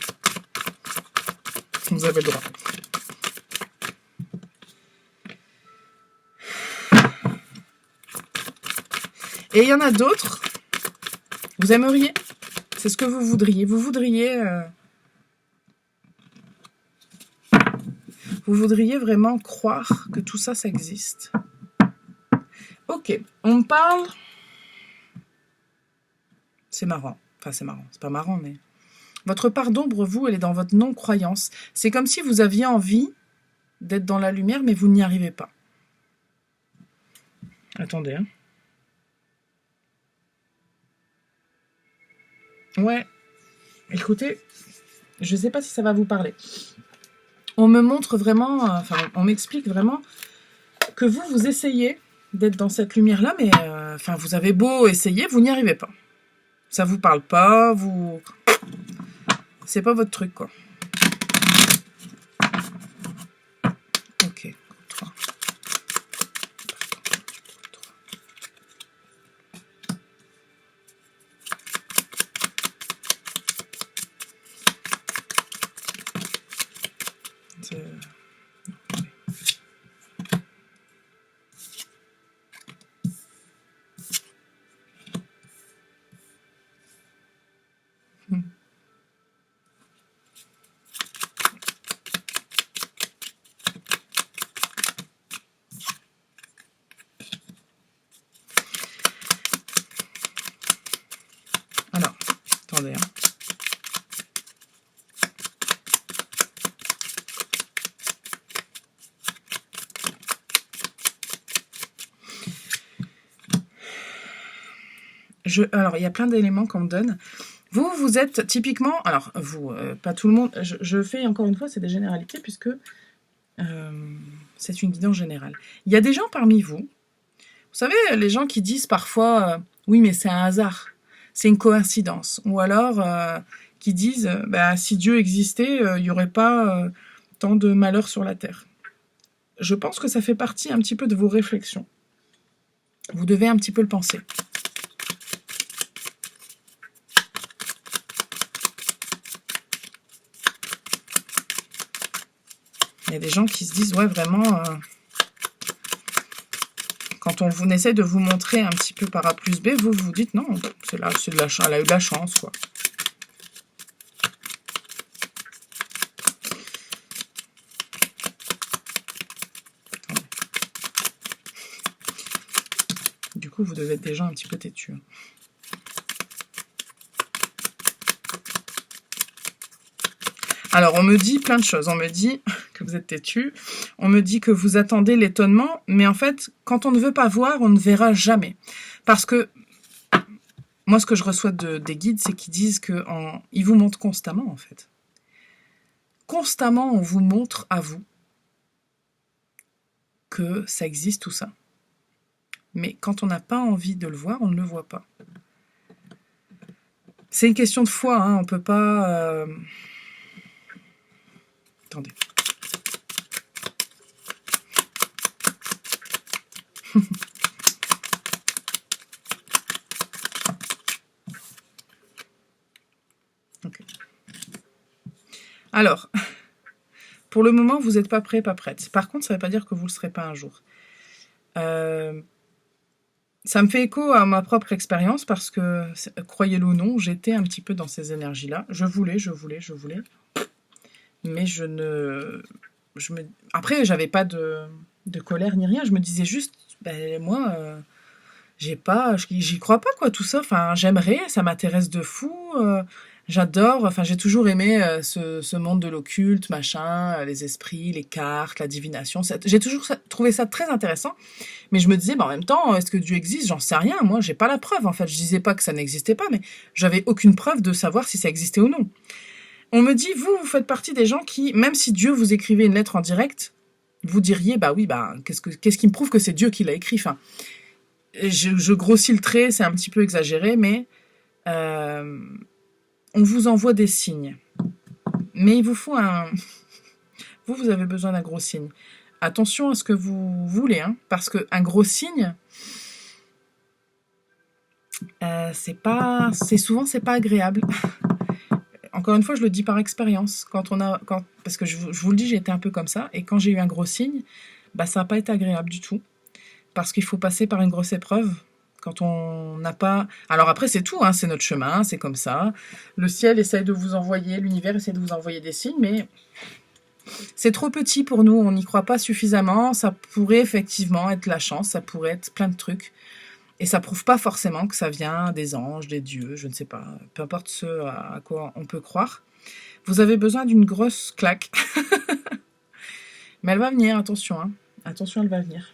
Vous avez le droit. Et il y en a d'autres, vous aimeriez, c'est ce que vous voudriez. Vous voudriez vraiment croire que tout ça, ça existe. Ok, on me parle... C'est marrant. Enfin, c'est marrant. C'est pas marrant, mais... Votre part d'ombre, vous, elle est dans votre non-croyance. C'est comme si vous aviez envie d'être dans la lumière, mais vous n'y arrivez pas. Attendez, hein. Ouais. Écoutez, je sais pas si ça va vous parler. On me montre vraiment... Enfin, on m'explique vraiment que vous essayez d'être dans cette lumière-là, mais... Enfin, vous avez beau essayer, vous n'y arrivez pas. Ça vous parle pas, vous... C'est pas votre truc, quoi. Ok, 3. Alors, attendez, hein. Alors, il y a plein d'éléments qu'on me donne. Vous êtes typiquement... Alors, vous, pas tout le monde. Je fais, encore une fois, c'est des généralités, puisque c'est une guidance générale. Il y a des gens parmi vous, vous savez, les gens qui disent parfois, oui, mais c'est un hasard, c'est une coïncidence. Ou alors, qui disent, bah, si Dieu existait, il n'y aurait pas tant de malheur sur la terre. Je pense que ça fait partie un petit peu de vos réflexions. Vous devez un petit peu le penser. Il y a des gens qui se disent, ouais, vraiment, quand on vous essaie de vous montrer un petit peu par A plus B, vous vous dites, non, elle a eu de la chance, quoi. Du coup, vous devez être des gens un petit peu têtus. Alors, on me dit plein de choses. On me dit que vous êtes têtu. On me dit que vous attendez l'étonnement. Mais en fait, quand on ne veut pas voir, on ne verra jamais. Parce que moi, ce que je reçois des guides, c'est qu'ils disent qu'ils vous montrent constamment, en fait. Constamment, on vous montre à vous que ça existe, tout ça. Mais quand on n'a pas envie de le voir, on ne le voit pas. C'est une question de foi, hein. On peut pas... Attendez. Okay. Alors, pour le moment, vous n'êtes pas prêt, pas prête. Par contre, ça ne veut pas dire que vous ne le serez pas un jour. Ça me fait écho à ma propre expérience parce que, croyez-le ou non, j'étais un petit peu dans ces énergies-là. Je voulais. Mais Après, j'avais pas de colère ni rien. Je me disais juste, ben, moi, j'y crois pas, quoi, tout ça. Enfin, j'aimerais, ça m'intéresse de fou. J'adore, enfin, j'ai toujours aimé ce monde de l'occulte, machin, les esprits, les cartes, la divination. J'ai toujours trouvé ça très intéressant. Mais je me disais, bah, en même temps, est-ce que Dieu existe? J'en sais rien. Moi, j'ai pas la preuve. En fait, je disais pas que ça n'existait pas, mais j'avais aucune preuve de savoir si ça existait ou non. On me dit, vous faites partie des gens qui, même si Dieu vous écrivait une lettre en direct, vous diriez, bah oui, bah, qu'est-ce qui me prouve que c'est Dieu qui l'a écrit? Enfin, je grossis le trait, c'est un petit peu exagéré, mais on vous envoie des signes. Mais il vous faut un... Vous avez besoin d'un gros signe. Attention à ce que vous voulez, hein, parce qu'un gros signe, souvent, c'est pas agréable. Encore une fois, je le dis par expérience. Parce que je vous le dis, j'ai été un peu comme ça. Et quand j'ai eu un gros signe, bah, ça n'a pas été agréable du tout. Parce qu'il faut passer par une grosse épreuve. Quand on n'a pas... Alors après, c'est tout, hein, c'est notre chemin, c'est comme ça. Le ciel essaye de vous envoyer, l'univers essaie de vous envoyer des signes, mais c'est trop petit pour nous, on n'y croit pas suffisamment. Ça pourrait effectivement être la chance, ça pourrait être plein de trucs. Et ça prouve pas forcément que ça vient des anges, des dieux, je ne sais pas. Peu importe ce à quoi on peut croire. Vous avez besoin d'une grosse claque. Mais elle va venir, attention. Hein. Attention, elle va venir.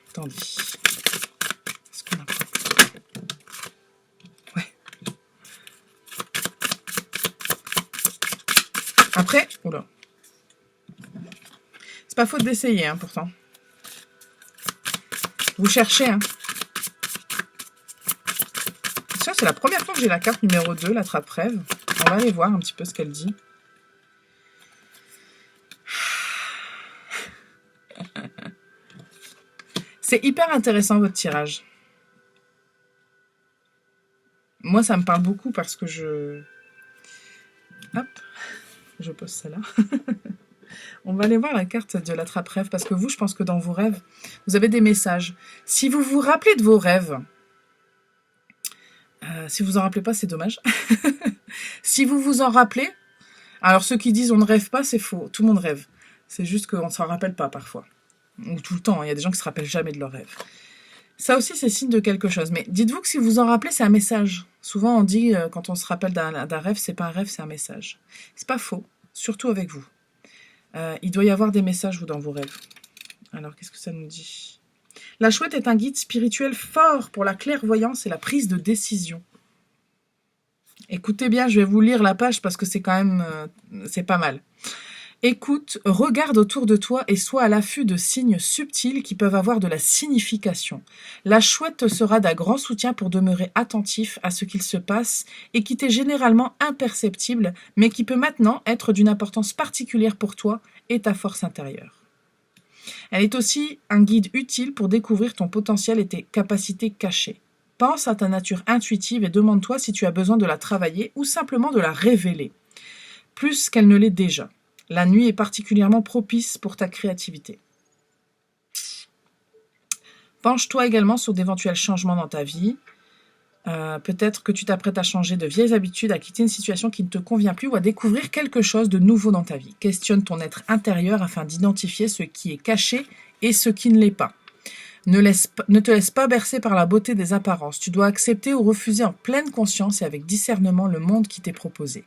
Attendez. Est-ce qu'on a pas... Ouais. Après, oula. C'est pas faute d'essayer, hein, pourtant. Vous cherchez, hein. Ça, c'est la première fois que j'ai la carte numéro 2, la trappe-rêve. On va aller voir un petit peu ce qu'elle dit. C'est hyper intéressant, votre tirage. Moi, ça me parle beaucoup parce que Hop, je pose ça là. On va aller voir la carte de la trappe-rêve parce que vous, je pense que dans vos rêves, vous avez des messages. Si vous vous rappelez de vos rêves, si vous en rappelez pas, c'est dommage. Si vous vous en rappelez, alors ceux qui disent on ne rêve pas, c'est faux. Tout le monde rêve. C'est juste qu'on ne s'en rappelle pas parfois. Ou tout le temps, il y a des gens qui ne se rappellent jamais de leurs rêves. Ça aussi, c'est signe de quelque chose. Mais dites-vous que si vous en rappelez, c'est un message. Souvent, on dit, quand on se rappelle d'un rêve, c'est pas un rêve, c'est un message. C'est pas faux, surtout avec vous. Il doit y avoir des messages, vous, dans vos rêves. Alors, qu'est-ce que ça nous dit? La chouette est un guide spirituel fort pour la clairvoyance et la prise de décision. Écoutez bien, je vais vous lire la page parce que c'est quand même... c'est pas mal. Écoute, regarde autour de toi et sois à l'affût de signes subtils qui peuvent avoir de la signification. La chouette te sera d'un grand soutien pour demeurer attentif à ce qu'il se passe et qui t'est généralement imperceptible, mais qui peut maintenant être d'une importance particulière pour toi et ta force intérieure. Elle est aussi un guide utile pour découvrir ton potentiel et tes capacités cachées. Pense à ta nature intuitive et demande-toi si tu as besoin de la travailler ou simplement de la révéler, plus qu'elle ne l'est déjà. La nuit est particulièrement propice pour ta créativité. Penche-toi également sur d'éventuels changements dans ta vie. Peut-être que tu t'apprêtes à changer de vieilles habitudes, à quitter une situation qui ne te convient plus ou à découvrir quelque chose de nouveau dans ta vie. Questionne ton être intérieur afin d'identifier ce qui est caché et ce qui ne l'est pas. Ne te laisse pas bercer par la beauté des apparences. Tu dois accepter ou refuser en pleine conscience et avec discernement le monde qui t'est proposé.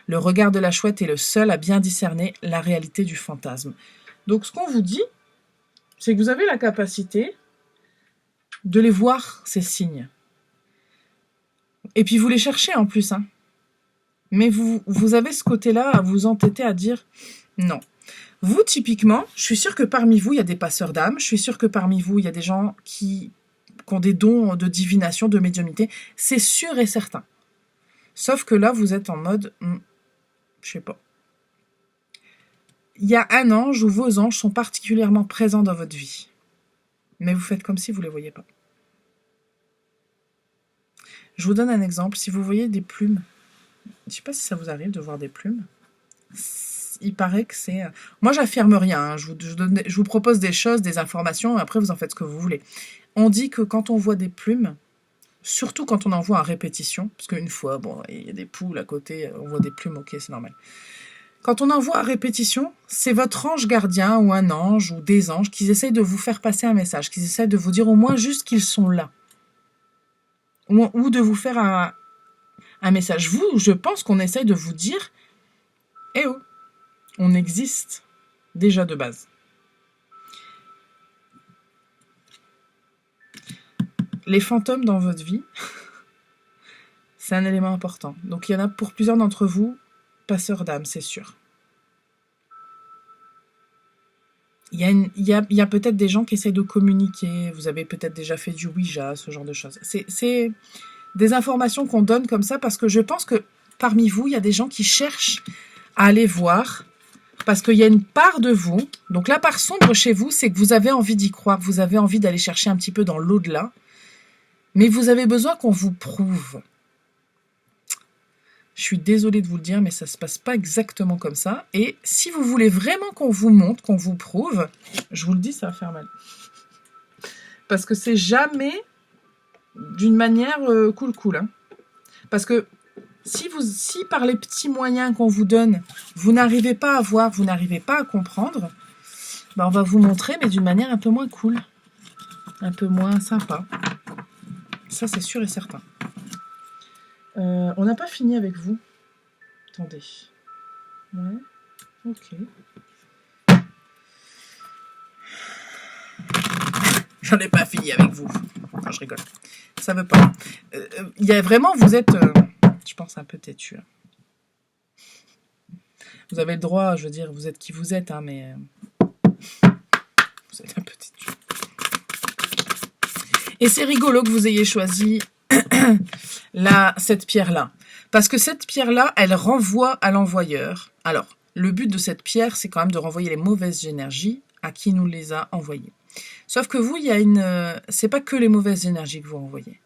Le regard de la chouette est le seul à bien discerner la réalité du fantasme. Donc ce qu'on vous dit, c'est que vous avez la capacité de les voir, ces signes. Et puis vous les cherchez en plus. Hein. Mais vous avez ce côté-là à vous entêter à dire non. Vous, typiquement, je suis sûre que parmi vous, il y a des passeurs d'âme. Je suis sûre que parmi vous, il y a des gens qui ont des dons de divination, de médiumnité. C'est sûr et certain. Sauf que là, vous êtes en mode... je sais pas. Il y a un ange ou vos anges sont particulièrement présents dans votre vie. Mais vous faites comme si vous ne les voyez pas. Je vous donne un exemple. Si vous voyez des plumes, je ne sais pas si ça vous arrive de voir des plumes. Il paraît que c'est... Moi, j'affirme rien. Hein. Je vous propose des choses, des informations, et après, vous en faites ce que vous voulez. On dit que quand on voit des plumes, surtout quand on en voit en répétition, parce qu'une fois, bon, il y a des poules à côté, on voit des plumes, ok, c'est normal. Quand on en voit à répétition, c'est votre ange gardien ou un ange ou des anges qui essayent de vous faire passer un message, qui essayent de vous dire au moins juste qu'ils sont là. Ou de vous faire un message. Vous, je pense qu'on essaye de vous dire « Eh oh, on existe déjà de base. » Les fantômes dans votre vie, c'est un élément important. Donc il y en a pour plusieurs d'entre vous, passeurs d'âme, c'est sûr. Il y a peut-être des gens qui essayent de communiquer, vous avez peut-être déjà fait du Ouija, ce genre de choses. C'est des informations qu'on donne comme ça parce que je pense que parmi vous, il y a des gens qui cherchent à aller voir parce qu'il y a une part de vous, donc la part sombre chez vous, c'est que vous avez envie d'y croire, vous avez envie d'aller chercher un petit peu dans l'au-delà, mais vous avez besoin qu'on vous prouve. Je suis désolée de vous le dire, mais ça ne se passe pas exactement comme ça. Et si vous voulez vraiment qu'on vous montre, qu'on vous prouve, je vous le dis, ça va faire mal. Parce que c'est jamais d'une manière cool. Hein. Parce que si par les petits moyens qu'on vous donne, vous n'arrivez pas à voir, vous n'arrivez pas à comprendre, ben on va vous montrer, mais d'une manière un peu moins cool. Un peu moins sympa. Ça, c'est sûr et certain. On n'a pas fini avec vous. Attendez. Ouais. Ok. J'en ai pas fini avec vous. Non, je rigole. Ça veut pas. Il y a vraiment, vous êtes, je pense, un peu têtu. Vous avez le droit, je veux dire, vous êtes qui vous êtes, hein, mais vous êtes un peu têtu. Et c'est rigolo que vous ayez choisi cette pierre-là. Parce que cette pierre-là, elle renvoie à l'envoyeur. Alors, le but de cette pierre, c'est quand même de renvoyer les mauvaises énergies à qui nous les a envoyées. Sauf que vous, il y a c'est pas que les mauvaises énergies que vous renvoyez.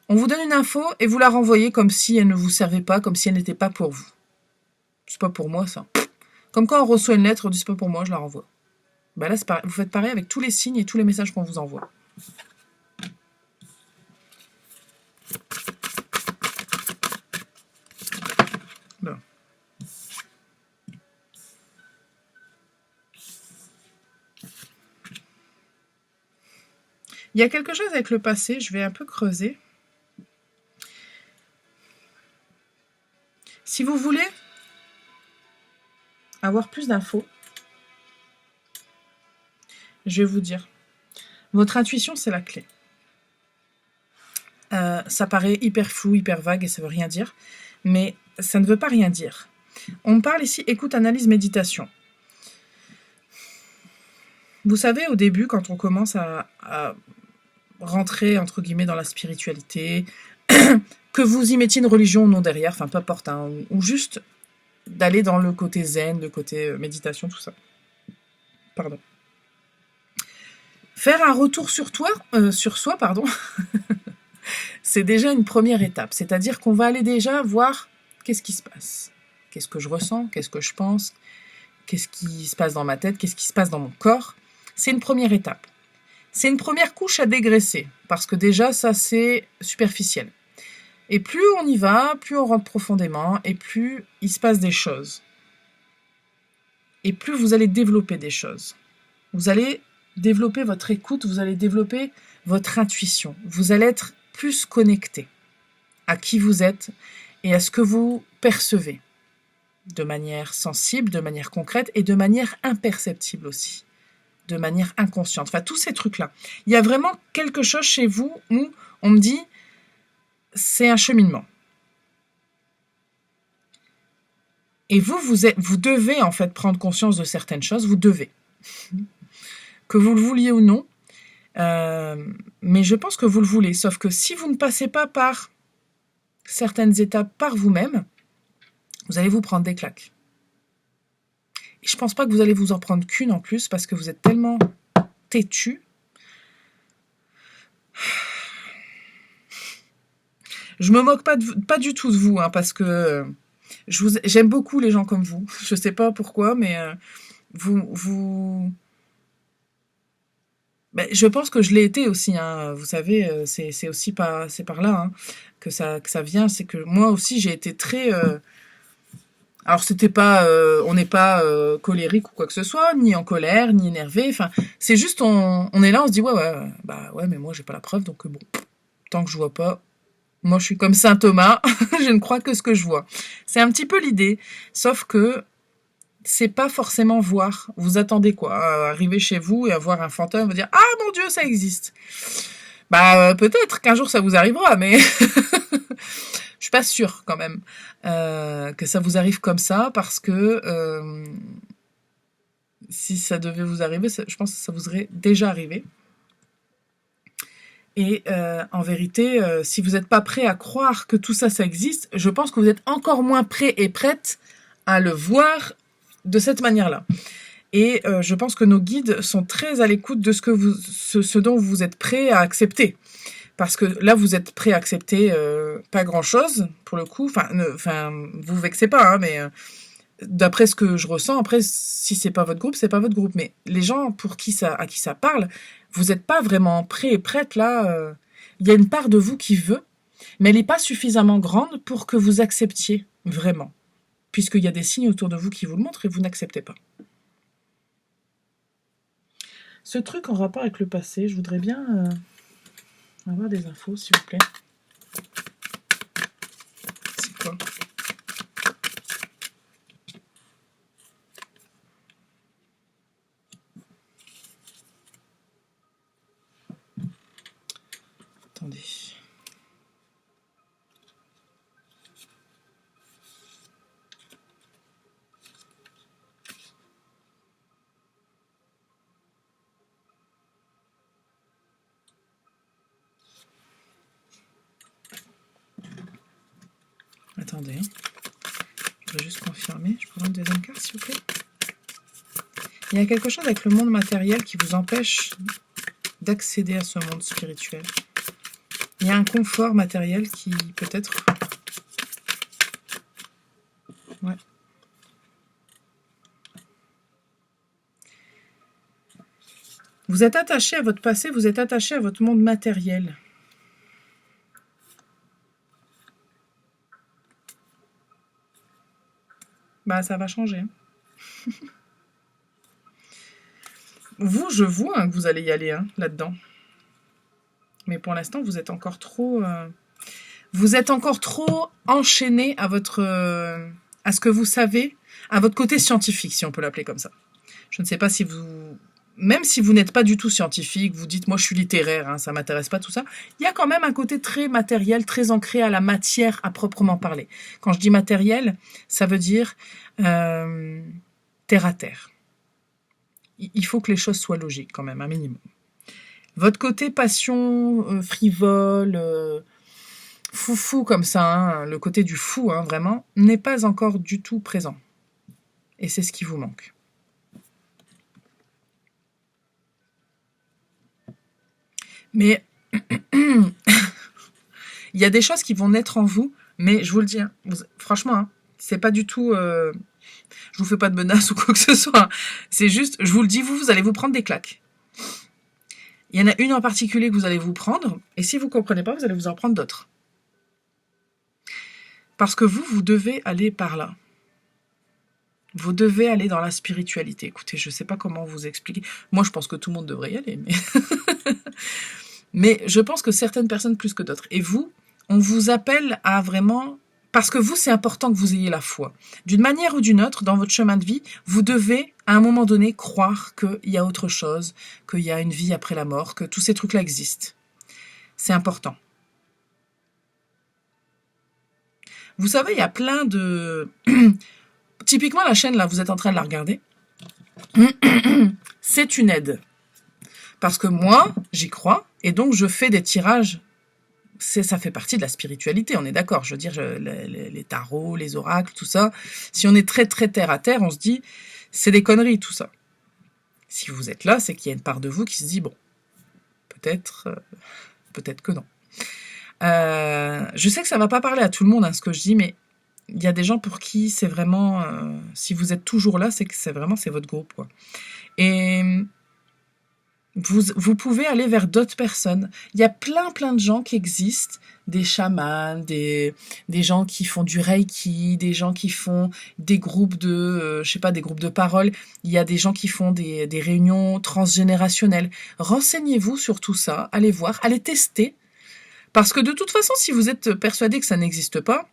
On vous donne une info et vous la renvoyez comme si elle ne vous servait pas, comme si elle n'était pas pour vous. C'est pas pour moi, ça. Comme quand on reçoit une lettre, on dit c'est pas pour moi, je la renvoie. Ben là, c'est pareil. Vous faites pareil avec tous les signes et tous les messages qu'on vous envoie. Bon. Il y a quelque chose avec le passé, je vais un peu creuser. Si vous voulez avoir plus d'infos, je vais vous dire. Votre intuition, c'est la clé. Ça paraît hyper flou, hyper vague et ça veut rien dire, mais ça ne veut pas rien dire. On parle ici écoute, analyse, méditation. Vous savez, au début, quand on commence à rentrer, entre guillemets, dans la spiritualité, que vous y mettiez une religion ou non derrière, enfin peu importe, hein, ou juste d'aller dans le côté zen, le côté méditation, tout ça. Pardon. Faire un retour sur soi, pardon, c'est déjà une première étape. C'est-à-dire qu'on va aller déjà voir qu'est-ce qui se passe. Qu'est-ce que je ressens, qu'est-ce que je pense, qu'est-ce qui se passe dans ma tête, qu'est-ce qui se passe dans mon corps. C'est une première étape. C'est une première couche à dégraisser, parce que déjà, ça, c'est superficiel. Et plus on y va, plus on rentre profondément, et plus il se passe des choses. Et plus vous allez développer des choses. Vous allez développer votre écoute, vous allez développer votre intuition. Vous allez être plus connecté à qui vous êtes et à ce que vous percevez. De manière sensible, de manière concrète et de manière imperceptible aussi. De manière inconsciente. Enfin, tous ces trucs-là. Il y a vraiment quelque chose chez vous où on me dit c'est un cheminement. Et vous devez en fait prendre conscience de certaines choses, vous devez. Que vous le vouliez ou non, mais je pense que vous le voulez. Sauf que si vous ne passez pas par certaines étapes par vous-même, vous allez vous prendre des claques. Et je pense pas que vous allez vous en prendre qu'une en plus, parce que vous êtes tellement têtu. Je me moque pas du tout de vous, hein, parce que j'aime beaucoup les gens comme vous. Je sais pas pourquoi, mais ben, je pense que je l'ai été aussi, hein. Vous savez, c'est aussi c'est par là, hein, que ça vient. C'est que moi aussi j'ai été très. Alors c'était pas, on n'est pas colérique ou quoi que ce soit, ni en colère, ni énervé. Enfin, c'est juste on est là, on se dit ouais, mais moi j'ai pas la preuve, donc bon, tant que je vois pas. Moi, je suis comme saint Thomas, je ne crois que ce que je vois. C'est un petit peu l'idée, sauf que c'est pas forcément voir. Vous attendez quoi? Arriver chez vous et avoir un fantôme, vous dire ah mon Dieu, ça existe. Bah peut-être qu'un jour ça vous arrivera, mais je suis pas sûre quand même que ça vous arrive comme ça, parce que si ça devait vous arriver, je pense que ça vous serait déjà arrivé. Et en vérité, si vous n'êtes pas prêt à croire que tout ça, ça existe, je pense que vous êtes encore moins prêt et prête à le voir de cette manière-là. Et je pense que nos guides sont très à l'écoute de ce dont vous êtes prêt à accepter. Parce que là, vous êtes prêt à accepter pas grand-chose, pour le coup. Enfin, vous vexez pas, hein, mais d'après ce que je ressens, après, si c'est pas votre groupe, c'est pas votre groupe. Mais les gens à qui ça parle, vous n'êtes pas vraiment prêt et prête là. Il y a une part de vous qui veut, mais elle n'est pas suffisamment grande pour que vous acceptiez vraiment. Puisqu'il y a des signes autour de vous qui vous le montrent et vous n'acceptez pas. Ce truc en rapport avec le passé, je voudrais bien avoir des infos, s'il vous plaît. C'est quoi ? Attendez. Attendez. Je vais juste confirmer. Je peux prendre une deuxième carte, s'il vous plaît. Il y a quelque chose avec le monde matériel qui vous empêche d'accéder à ce monde spirituel. Il y a un confort matériel qui peut-être... Ouais. Vous êtes attaché à votre passé, vous êtes attaché à votre monde matériel. Bah, ça va changer. Hein. Vous, je vois hein, que vous allez y aller hein, là-dedans. Mais pour l'instant, vous êtes encore trop... vous êtes encore trop enchaîné à votre... à ce que vous savez, à votre côté scientifique, si on peut l'appeler comme ça. Je ne sais pas si vous même si vous n'êtes pas du tout scientifique, vous dites, moi je suis littéraire, hein, ça m'intéresse pas tout ça, il y a quand même un côté très matériel, très ancré à la matière à proprement parler. Quand je dis matériel, ça veut dire terre à terre. Il faut que les choses soient logiques quand même, un minimum. Votre côté passion, frivole, foufou comme ça, hein, le côté du fou, hein, vraiment, n'est pas encore du tout présent. Et c'est ce qui vous manque. Mais il y a des choses qui vont naître en vous, mais je vous le dis, hein, franchement, hein, c'est pas du tout... je vous fais pas de menaces ou quoi que ce soit. Hein. C'est juste, je vous le dis, vous allez vous prendre des claques. Il y en a une en particulier que vous allez vous prendre, et si vous comprenez pas, vous allez vous en prendre d'autres. Parce que vous devez aller par là. Vous devez aller dans la spiritualité. Écoutez, je sais pas comment vous expliquer. Moi, je pense que tout le monde devrait y aller, mais... mais je pense que certaines personnes plus que d'autres. Et vous, on vous appelle à vraiment... Parce que vous, c'est important que vous ayez la foi. D'une manière ou d'une autre, dans votre chemin de vie, vous devez, à un moment donné, croire qu'il y a autre chose, qu'il y a une vie après la mort, que tous ces trucs-là existent. C'est important. Vous savez, il y a plein de... Typiquement, la chaîne, là, vous êtes en train de la regarder. C'est une aide. Parce que moi, j'y crois, et donc je fais des tirages. Ça fait partie de la spiritualité, on est d'accord. Je veux dire, les tarots, les oracles, tout ça. Si on est très, très terre à terre, on se dit, c'est des conneries, tout ça. Si vous êtes là, c'est qu'il y a une part de vous qui se dit, bon, peut-être que non. Je sais que ça va pas parler à tout le monde, hein, ce que je dis, mais il y a des gens pour qui c'est vraiment... si vous êtes toujours là, c'est que c'est votre groupe, quoi. Et... Vous pouvez aller vers d'autres personnes. Il y a plein de gens qui existent, des chamans, des gens qui font du reiki, des gens qui font des groupes de, des groupes de parole. Il y a des gens qui font des réunions transgénérationnelles. Renseignez-vous sur tout ça, allez voir, allez tester. Parce que de toute façon, si vous êtes persuadé que ça n'existe pas,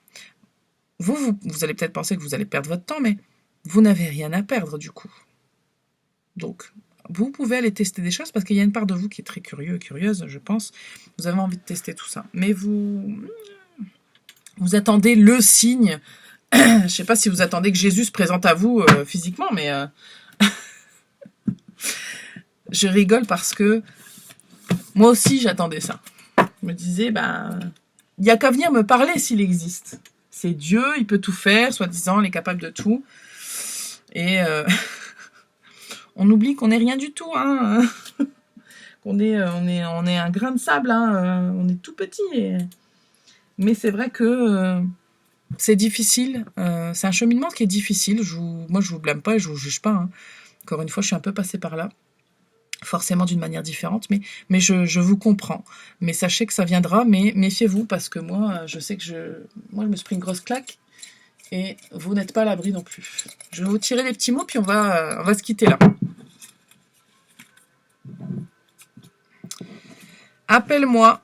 vous allez peut-être penser que vous allez perdre votre temps, mais vous n'avez rien à perdre du coup. Donc... vous pouvez aller tester des choses parce qu'il y a une part de vous qui est très curieux et curieuse, je pense. Vous avez envie de tester tout ça. Mais vous attendez le signe. Je ne sais pas si vous attendez que Jésus se présente à vous physiquement, mais je rigole parce que moi aussi j'attendais ça. Je me disais, il n'y a qu'à venir me parler s'il existe. C'est Dieu, il peut tout faire, soi-disant, il est capable de tout. Et... on oublie qu'on n'est rien du tout, hein. On est un grain de sable, hein. On est tout petit. Mais c'est vrai que c'est difficile. C'est un cheminement qui est difficile. Moi, je vous blâme pas et je vous juge pas. Hein. Encore une fois, je suis un peu passée par là. Forcément d'une manière différente, mais je vous comprends. Mais sachez que ça viendra, mais méfiez-vous parce que moi, je sais que je me suis pris une grosse claque et vous n'êtes pas à l'abri non plus. Je vais vous tirer des petits mots puis on va se quitter là. Appelle-moi.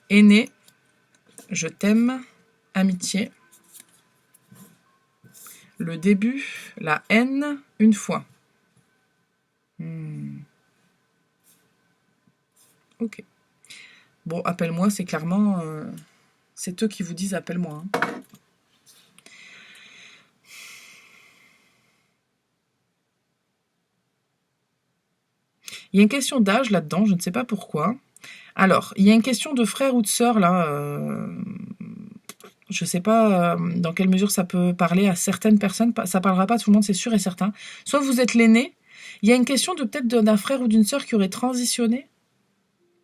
Aîné, je t'aime, amitié. Le début, la haine, une fois. Ok. Bon, appelle-moi, c'est clairement... c'est eux qui vous disent appelle-moi. Hein. Il y a une question d'âge là-dedans, je ne sais pas pourquoi. Alors, il y a une question de frère ou de sœur, là. Je ne sais pas dans quelle mesure ça peut parler à certaines personnes. Ça ne parlera pas à tout le monde, c'est sûr et certain. Soit vous êtes l'aîné. Il y a une question de peut-être d'un frère ou d'une sœur qui aurait transitionné.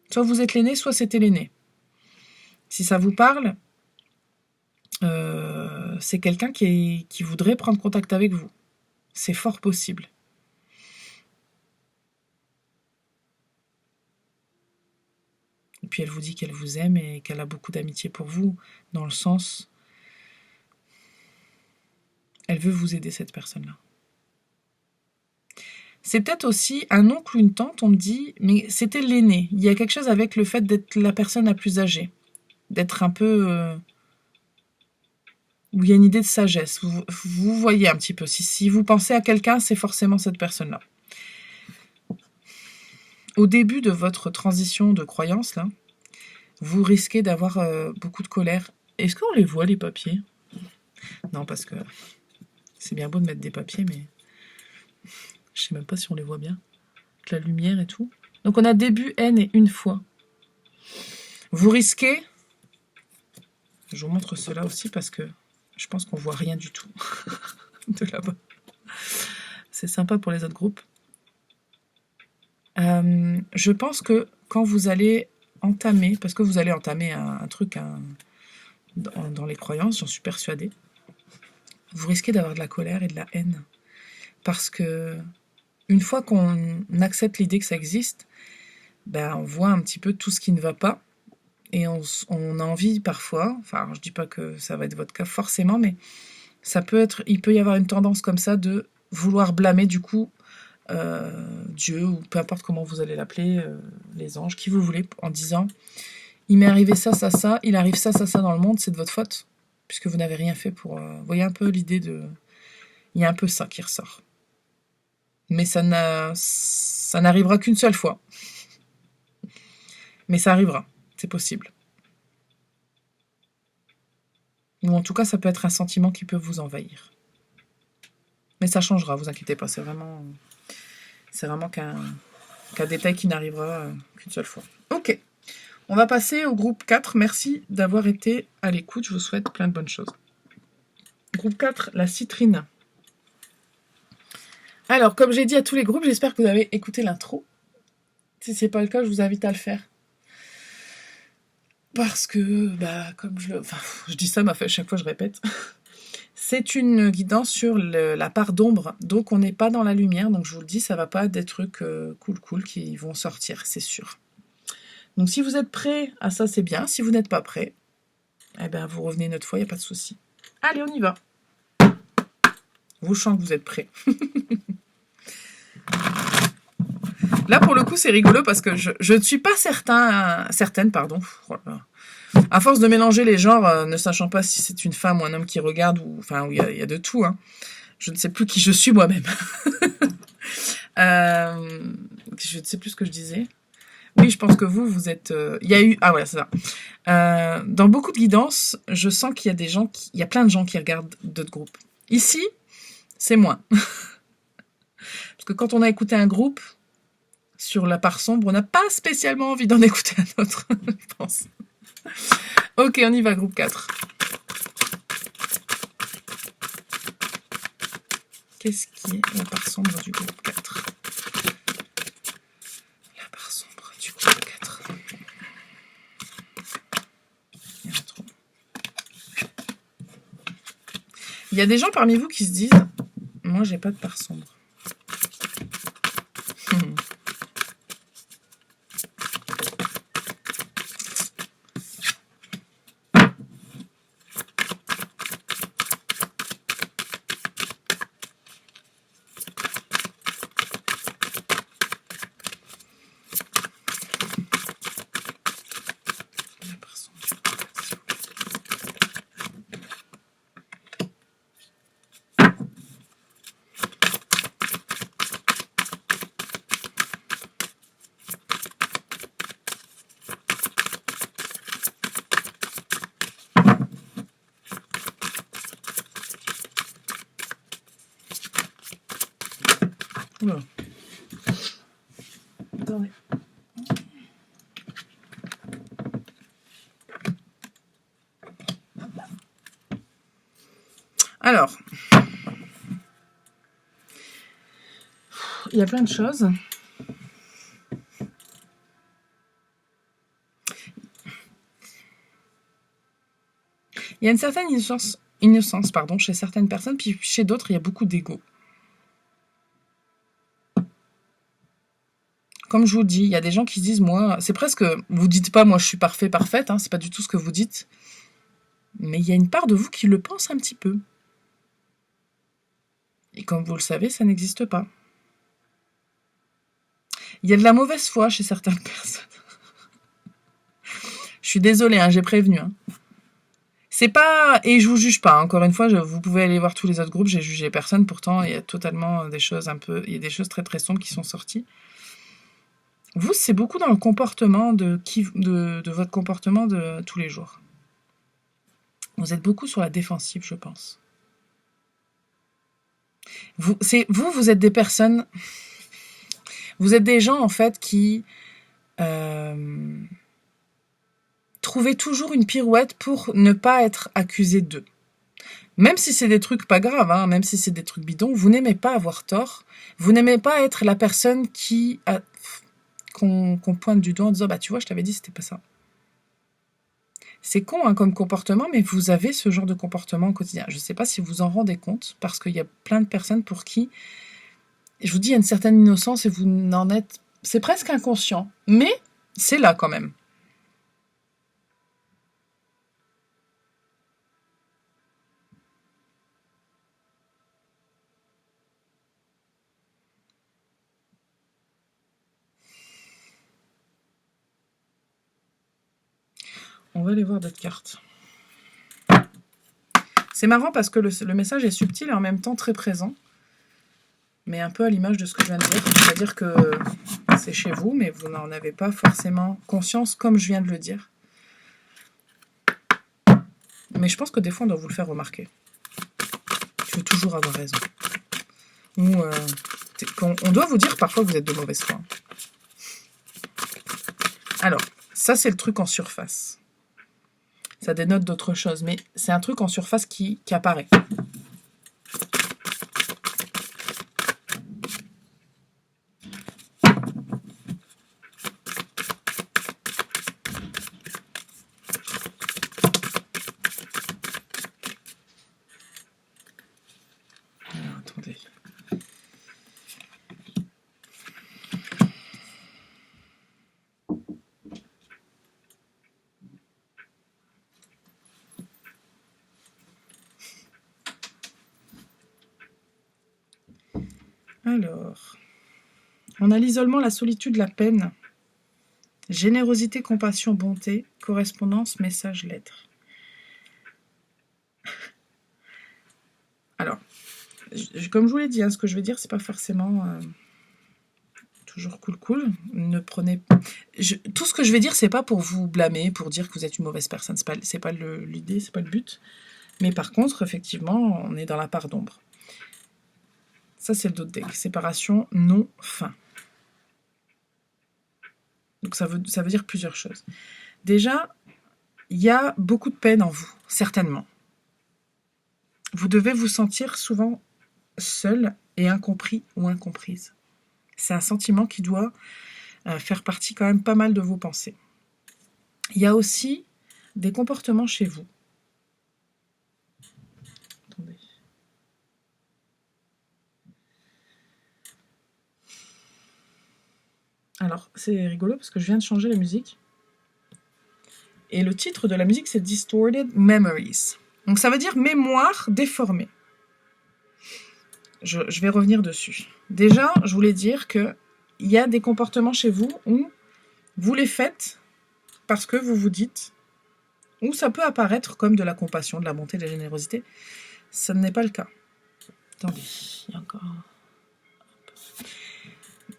Soit vous êtes l'aîné, soit c'était l'aîné. Si ça vous parle, c'est quelqu'un qui voudrait prendre contact avec vous. C'est fort possible. Et puis elle vous dit qu'elle vous aime et qu'elle a beaucoup d'amitié pour vous, dans le sens... Elle veut vous aider, cette personne-là. C'est peut-être aussi un oncle ou une tante, on me dit, mais c'était l'aîné. Il y a quelque chose avec le fait d'être la personne la plus âgée. D'être un peu... où il y a une idée de sagesse. Vous voyez un petit peu. Si vous pensez à quelqu'un, c'est forcément cette personne-là. Au début de votre transition de croyance, là, vous risquez d'avoir beaucoup de colère. Est-ce qu'on les voit, les papiers? Non, parce que c'est bien beau de mettre des papiers, mais je sais même pas si on les voit bien. Avec la lumière et tout. Donc on a début, haine et une fois. Vous risquez... Je vous montre cela aussi parce que je pense qu'on voit rien du tout de là-bas. C'est sympa pour les autres groupes. Je pense que quand vous allez entamer, parce que vous allez entamer un truc dans les croyances, j'en suis persuadée, vous risquez d'avoir de la colère et de la haine. Parce que une fois qu'on accepte l'idée que ça existe, ben, on voit un petit peu tout ce qui ne va pas. Et on a envie parfois, enfin je dis pas que ça va être votre cas forcément, mais il peut y avoir une tendance comme ça de vouloir blâmer du coup Dieu, ou peu importe comment vous allez l'appeler, les anges, qui vous voulez, en disant il m'est arrivé ça, ça, ça, il arrive ça, ça, ça dans le monde, c'est de votre faute, puisque vous n'avez rien fait pour... Vous voyez un peu l'idée de... Il y a un peu ça qui ressort. Mais ça n'arrivera qu'une seule fois. Mais ça arrivera, c'est possible. Ou en tout cas, ça peut être un sentiment qui peut vous envahir. Mais ça changera, vous inquiétez pas, c'est vraiment qu'un détail qui n'arrivera qu'une seule fois. Ok, on va passer au groupe 4. Merci d'avoir été à l'écoute, je vous souhaite plein de bonnes choses. Groupe 4, la citrine. Alors, comme j'ai dit à tous les groupes, j'espère que vous avez écouté l'intro. Si ce n'est pas le cas, je vous invite à le faire. Parce que, comme je dis ça, à chaque fois je répète. C'est une guidance sur la part d'ombre, donc on n'est pas dans la lumière, donc je vous le dis, ça va pas être des trucs cool qui vont sortir, c'est sûr. Donc si vous êtes prêts à ça, c'est bien. Si vous n'êtes pas prêts, eh ben vous revenez une autre fois, il n'y a pas de souci. Allez, on y va. Vous chantez que vous êtes prêts. Là, pour le coup, c'est rigolo parce que je ne suis pas certaine. Voilà. À force de mélanger les genres, ne sachant pas si c'est une femme ou un homme qui regarde, où il y a de tout. Hein. Je ne sais plus qui je suis moi-même. Je ne sais plus ce que je disais. Oui, je pense que vous êtes... Il y a eu... Ah voilà, c'est ça. Dans beaucoup de guidances, je sens qu'il y a il y a plein de gens qui regardent d'autres groupes. Ici, c'est moins. Parce que quand on a écouté un groupe sur la part sombre, on n'a pas spécialement envie d'en écouter un autre, je pense. Ok, on y va, groupe 4. Qu'est-ce qui est la part sombre du groupe 4 ? La part sombre du groupe 4. Il y en a trop. Il y a des gens parmi vous qui se disent « Moi, j'ai pas de part sombre. » Oula. Attendez. Alors, il y a plein de choses. Il y a une certaine innocence chez certaines personnes, puis chez d'autres, il y a beaucoup d'ego. Comme je vous dis, il y a des gens qui disent, moi, c'est presque, vous dites pas, moi je suis parfaite, hein, c'est pas du tout ce que vous dites. Mais il y a une part de vous qui le pense un petit peu. Et comme vous le savez, ça n'existe pas. Il y a de la mauvaise foi chez certaines personnes. Je suis désolée, hein, j'ai prévenu. Hein. C'est pas... Et je vous juge pas, hein. Encore une fois, vous pouvez aller voir tous les autres groupes, j'ai jugé personne, pourtant il y a totalement des choses un peu... Il y a des choses très très sombres qui sont sorties. Vous, c'est beaucoup dans le comportement de votre comportement de tous les jours. Vous êtes beaucoup sur la défensive, je pense. Vous êtes des personnes... Vous êtes des gens, en fait, qui... trouvez toujours une pirouette pour ne pas être accusé d'eux. Même si c'est des trucs pas graves, hein, même si c'est des trucs bidons, vous n'aimez pas avoir tort. Vous n'aimez pas être la personne qu'on pointe du doigt en disant « bah tu vois, je t'avais dit, c'était pas ça ». C'est con hein, comme comportement, mais vous avez ce genre de comportement au quotidien. Je ne sais pas si vous en rendez compte, parce qu'il y a plein de personnes pour qui, je vous dis, il y a une certaine innocence et vous n'en êtes... C'est presque inconscient, mais c'est là quand même. On va aller voir d'autres cartes. C'est marrant parce que le message est subtil et en même temps très présent. Mais un peu à l'image de ce que je viens de dire. C'est-à-dire que c'est chez vous, mais vous n'en avez pas forcément conscience comme je viens de le dire. Mais je pense que des fois, on doit vous le faire remarquer. Je veux toujours avoir raison. Ou on doit vous dire parfois que vous êtes de mauvaise foi. Alors, ça c'est le truc en surface. Ça dénote d'autres choses, mais c'est un truc en surface qui apparaît. Alors, attendez. Alors, on a l'isolement, la solitude, la peine, générosité, compassion, bonté, correspondance, message, lettre. Alors, comme je vous l'ai dit, hein, ce que je vais dire, c'est pas forcément toujours cool. Ne prenez... tout ce que je vais dire, c'est pas pour vous blâmer, pour dire que vous êtes une mauvaise personne. C'est pas l'idée, c'est pas le but. Mais par contre, effectivement, on est dans la part d'ombre. Ça, c'est le dos de deck. Séparation, non, fin. Donc ça veut dire plusieurs choses. Déjà, il y a beaucoup de peine en vous, certainement. Vous devez vous sentir souvent seul et incompris ou incomprise. C'est un sentiment qui doit faire partie quand même pas mal de vos pensées. Il y a aussi des comportements chez vous. Attendez. Alors, c'est rigolo parce que je viens de changer la musique. Et le titre de la musique, c'est Distorted Memories. Donc ça veut dire mémoire déformée. Je vais revenir dessus. Déjà, je voulais dire qu'il y a des comportements chez vous où vous les faites parce que vous vous dites, ou ça peut apparaître comme de la compassion, de la bonté, de la générosité. Ça n'est pas le cas. Attendez, il y a encore...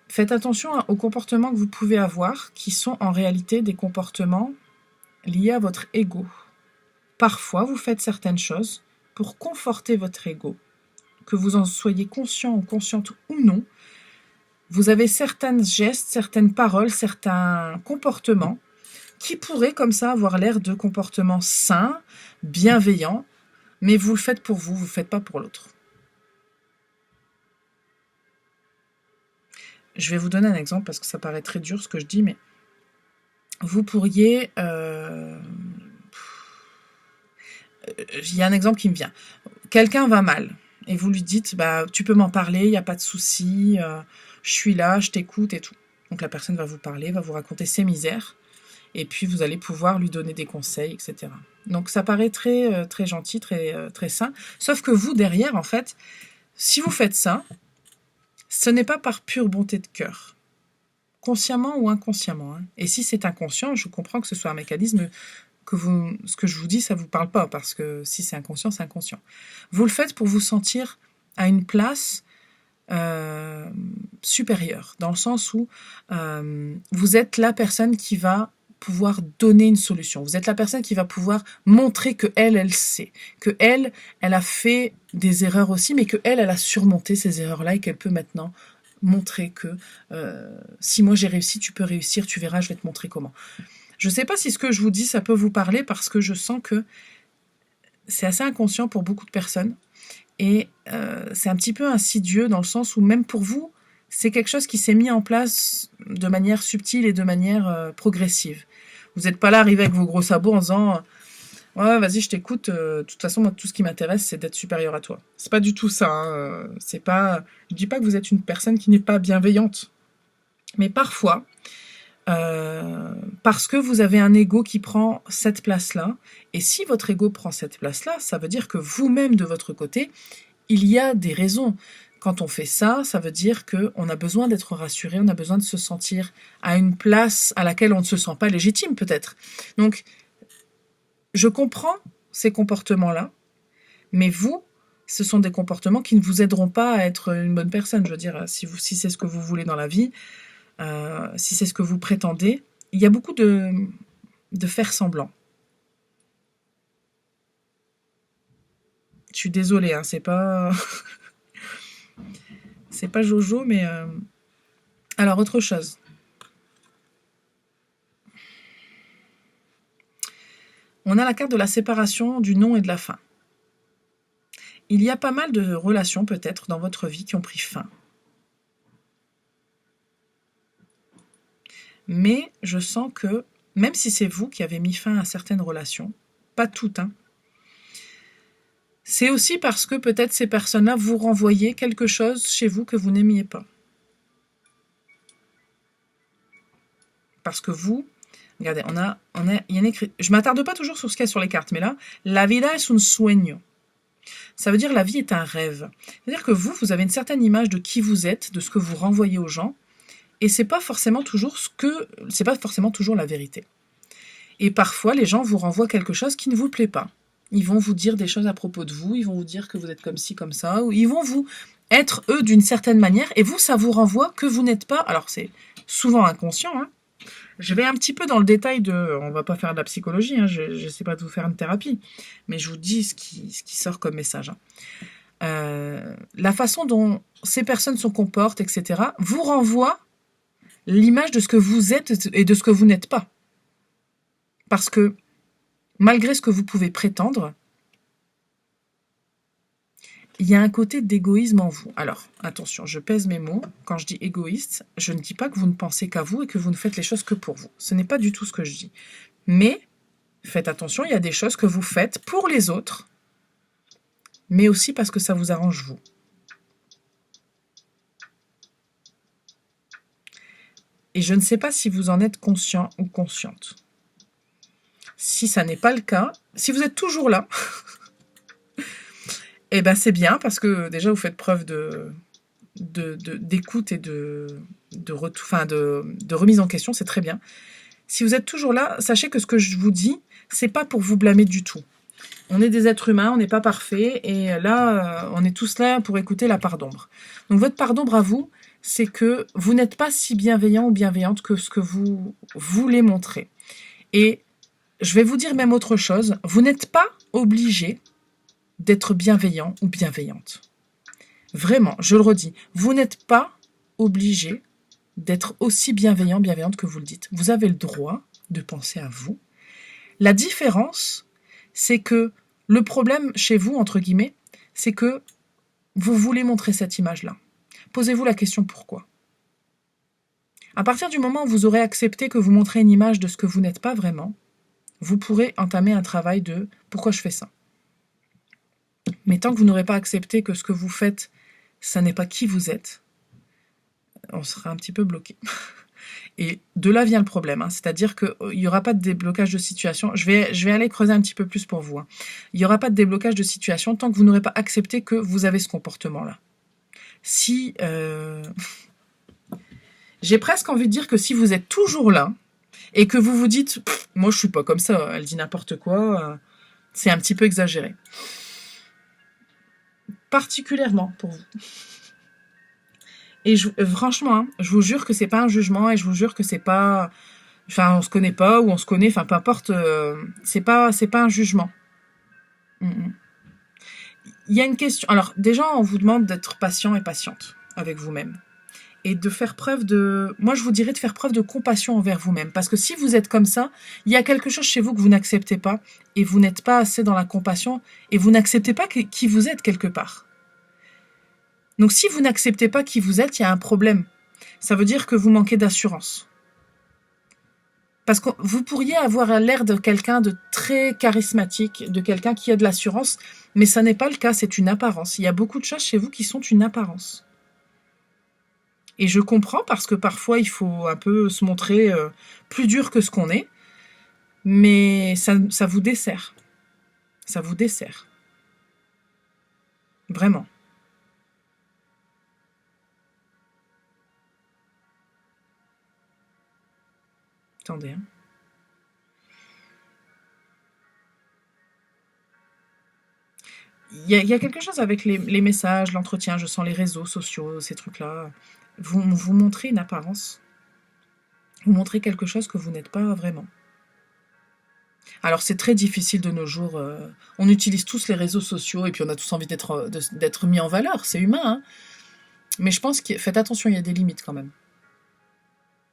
Faites attention aux comportements que vous pouvez avoir, qui sont en réalité des comportements liés à votre ego. Parfois, vous faites certaines choses pour conforter votre ego. Que vous en soyez conscient ou consciente ou non, vous avez certains gestes, certaines paroles, certains comportements qui pourraient comme ça avoir l'air de comportements sains, bienveillants, mais vous le faites pour vous, vous ne le faites pas pour l'autre. Je vais vous donner un exemple parce que ça paraît très dur ce que je dis, mais vous pourriez... il y a un exemple qui me vient. Quelqu'un va mal et vous lui dites bah, « tu peux m'en parler, il n'y a pas de souci, je suis là, je t'écoute et tout ». Donc la personne va vous parler, va vous raconter ses misères et puis vous allez pouvoir lui donner des conseils, etc. Donc ça paraît très, très gentil, très sain. Sauf que vous, derrière, en fait, si vous faites ça, ce n'est pas par pure bonté de cœur, consciemment ou inconsciemment. Hein. Et si c'est inconscient, je comprends que ce soit un mécanisme que ce que je vous dis, ça ne vous parle pas, parce que si c'est inconscient, c'est inconscient. Vous le faites pour vous sentir à une place supérieure, dans le sens où vous êtes la personne qui va pouvoir donner une solution. Vous êtes la personne qui va pouvoir montrer que elle sait, que elle a fait des erreurs aussi, mais que elle a surmonté ces erreurs-là et qu'elle peut maintenant montrer que si moi j'ai réussi, tu peux réussir, tu verras, je vais te montrer comment. Je ne sais pas si ce que je vous dis, ça peut vous parler, parce que je sens que c'est assez inconscient pour beaucoup de personnes. Et c'est un petit peu insidieux dans le sens où même pour vous, c'est quelque chose qui s'est mis en place de manière subtile et de manière progressive. Vous n'êtes pas là arrivé avec vos gros sabots en disant « Ouais, vas-y, je t'écoute. De toute façon, moi, tout ce qui m'intéresse, c'est d'être supérieur à toi. » C'est pas du tout ça. Hein. C'est pas... Je dis pas que vous êtes une personne qui n'est pas bienveillante. Mais parfois, parce que vous avez un ego qui prend cette place-là, et si votre ego prend cette place-là, ça veut dire que vous-même, de votre côté, il y a des raisons. Quand on fait ça, ça veut dire qu'on a besoin d'être rassuré, on a besoin de se sentir à une place à laquelle on ne se sent pas légitime, peut-être. Donc, je comprends ces comportements-là, mais vous, ce sont des comportements qui ne vous aideront pas à être une bonne personne. Je veux dire, si c'est ce que vous voulez dans la vie, si c'est ce que vous prétendez, il y a beaucoup de faire semblant. Je suis désolée, hein, c'est pas... c'est pas Jojo, mais... Alors, autre chose. On a la carte de la séparation, du non et de la fin. Il y a pas mal de relations, peut-être, dans votre vie qui ont pris fin. Mais je sens que, même si c'est vous qui avez mis fin à certaines relations, pas toutes, hein, c'est aussi parce que peut-être ces personnes-là vous renvoyaient quelque chose chez vous que vous n'aimiez pas. Parce que vous, regardez, il y a écrit, je m'attarde pas toujours sur ce qu'il y a sur les cartes, mais là, la vida es un sueño. Ça veut dire la vie est un rêve. C'est-à-dire que vous avez une certaine image de qui vous êtes, de ce que vous renvoyez aux gens, et c'est pas forcément toujours la vérité. Et parfois, les gens vous renvoient quelque chose qui ne vous plaît pas. Ils vont vous dire des choses à propos de vous, ils vont vous dire que vous êtes comme ci, comme ça, ou ils vont vous être, eux, d'une certaine manière, et vous, ça vous renvoie que vous n'êtes pas... Alors, c'est souvent inconscient, hein. Je vais un petit peu dans le détail de... On va pas faire de la psychologie, hein, je n'essaie pas de vous faire une thérapie, mais je vous dis ce qui sort comme message. Hein. La façon dont ces personnes se comportent, etc., vous renvoie l'image de ce que vous êtes et de ce que vous n'êtes pas. Parce que, malgré ce que vous pouvez prétendre, il y a un côté d'égoïsme en vous. Alors, attention, je pèse mes mots. Quand je dis égoïste, je ne dis pas que vous ne pensez qu'à vous et que vous ne faites les choses que pour vous. Ce n'est pas du tout ce que je dis. Mais, faites attention, il y a des choses que vous faites pour les autres, mais aussi parce que ça vous arrange vous. Et je ne sais pas si vous en êtes conscient ou consciente. Si ça n'est pas le cas, si vous êtes toujours là, eh ben c'est bien, parce que déjà vous faites preuve d'écoute et de remise en question, c'est très bien. Si vous êtes toujours là, sachez que ce que je vous dis, c'est pas pour vous blâmer du tout. On est des êtres humains, on n'est pas parfaits, et là, on est tous là pour écouter la part d'ombre. Donc votre part d'ombre à vous, c'est que vous n'êtes pas si bienveillant ou bienveillante que ce que vous voulez montrer. Et je vais vous dire même autre chose, vous n'êtes pas obligé d'être bienveillant ou bienveillante. Vraiment, je le redis, vous n'êtes pas obligé d'être aussi bienveillant, bienveillante que vous le dites. Vous avez le droit de penser à vous. La différence, c'est que le problème chez vous, entre guillemets, c'est que vous voulez montrer cette image-là. Posez-vous la question pourquoi. À partir du moment où vous aurez accepté que vous montrez une image de ce que vous n'êtes pas vraiment, vous pourrez entamer un travail de « pourquoi je fais ça ?» Mais tant que vous n'aurez pas accepté que ce que vous faites, ça n'est pas qui vous êtes, on sera un petit peu bloqué. Et de là vient le problème, hein. C'est-à-dire qu'il n'y aura pas de déblocage de situation. Je vais aller creuser un petit peu plus pour vous. Hein. Il n'y aura pas de déblocage de situation tant que vous n'aurez pas accepté que vous avez ce comportement-là. Si... J'ai presque envie de dire que si vous êtes toujours là, et que vous vous dites, moi je suis pas comme ça, elle dit n'importe quoi, c'est un petit peu exagéré. Particulièrement pour vous. Et franchement, hein, je vous jure que c'est pas un jugement et je vous jure que c'est pas, enfin on se connaît pas ou on se connaît, enfin peu importe, c'est pas un jugement. Il y a une question. Alors déjà, on vous demande d'être patient et patiente avec vous-même. Et de faire preuve de... Moi, je vous dirais de faire preuve de compassion envers vous-même. Parce que si vous êtes comme ça, il y a quelque chose chez vous que vous n'acceptez pas. Et vous n'êtes pas assez dans la compassion. Et vous n'acceptez pas qui vous êtes quelque part. Donc si vous n'acceptez pas qui vous êtes, il y a un problème. Ça veut dire que vous manquez d'assurance. Parce que vous pourriez avoir l'air de quelqu'un de très charismatique, de quelqu'un qui a de l'assurance, mais ça n'est pas le cas, c'est une apparence. Il y a beaucoup de choses chez vous qui sont une apparence. Et je comprends parce que parfois il faut un peu se montrer plus dur que ce qu'on est, mais ça vous dessert. Ça vous dessert. Vraiment. Attendez. Hein. Il y a quelque chose avec les messages, l'entretien, je sens les réseaux sociaux, ces trucs-là. Vous montrez une apparence. Vous montrez quelque chose que vous n'êtes pas vraiment. Alors c'est très difficile de nos jours. On utilise tous les réseaux sociaux et puis on a tous envie d'être mis en valeur. C'est humain. Hein. Mais je pense que faites attention, il y a des limites quand même.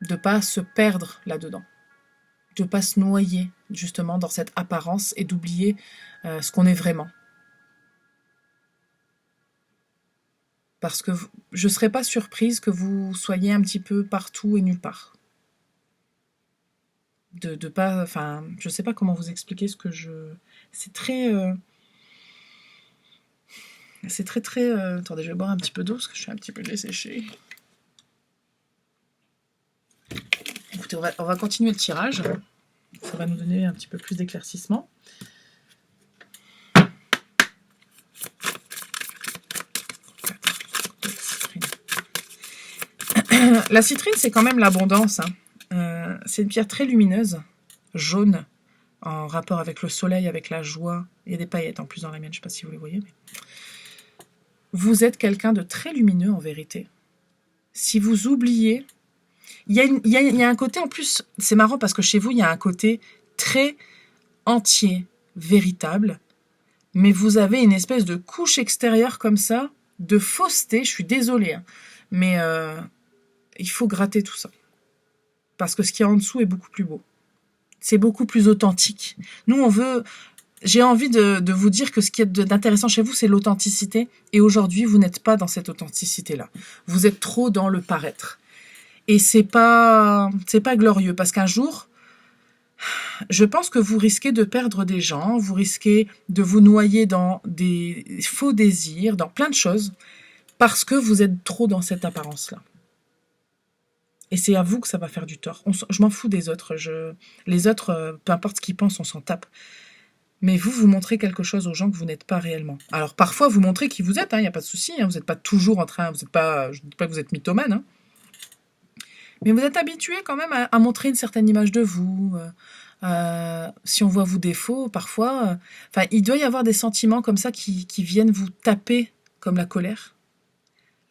De ne pas se perdre là-dedans. De ne pas se noyer justement dans cette apparence et d'oublier ce qu'on est vraiment. Parce que je ne serais pas surprise que vous soyez un petit peu partout et nulle part. De pas, enfin, je sais pas comment vous expliquer ce que je... C'est très... Attendez, je vais boire un petit peu d'eau parce que je suis un petit peu desséchée. Écoutez, on va continuer le tirage. Ça va nous donner un petit peu plus d'éclaircissement. La citrine, c'est quand même l'abondance. Hein. C'est une pierre très lumineuse, jaune, en rapport avec le soleil, avec la joie. Il y a des paillettes en plus dans la mienne, je ne sais pas si vous les voyez. Mais... Vous êtes quelqu'un de très lumineux en vérité. Si vous oubliez... Il y a un côté, en plus, c'est marrant parce que chez vous, il y a un côté très entier, véritable, mais vous avez une espèce de couche extérieure comme ça, de fausseté, je suis désolée, hein, mais il faut gratter tout ça. Parce que ce qu'il y a en dessous est beaucoup plus beau. C'est beaucoup plus authentique. Nous, on veut... J'ai envie de vous dire que ce qui est d'intéressant chez vous, c'est l'authenticité. Et aujourd'hui, vous n'êtes pas dans cette authenticité-là. Vous êtes trop dans le paraître. Et c'est pas glorieux. Parce qu'un jour, je pense que vous risquez de perdre des gens. Vous risquez de vous noyer dans des faux désirs, dans plein de choses. Parce que vous êtes trop dans cette apparence-là. Et c'est à vous que ça va faire du tort. Je m'en fous des autres. Les autres, peu importe ce qu'ils pensent, on s'en tape. Mais vous montrez quelque chose aux gens que vous n'êtes pas réellement. Alors parfois, vous montrez qui vous êtes, il n'y a pas de souci. Hein, vous n'êtes pas toujours en train... je ne dis pas que vous êtes mythomane. Hein, mais vous êtes habitué quand même à montrer une certaine image de vous. Si on voit vos défauts, parfois... il doit y avoir des sentiments comme ça qui viennent vous taper, comme la colère,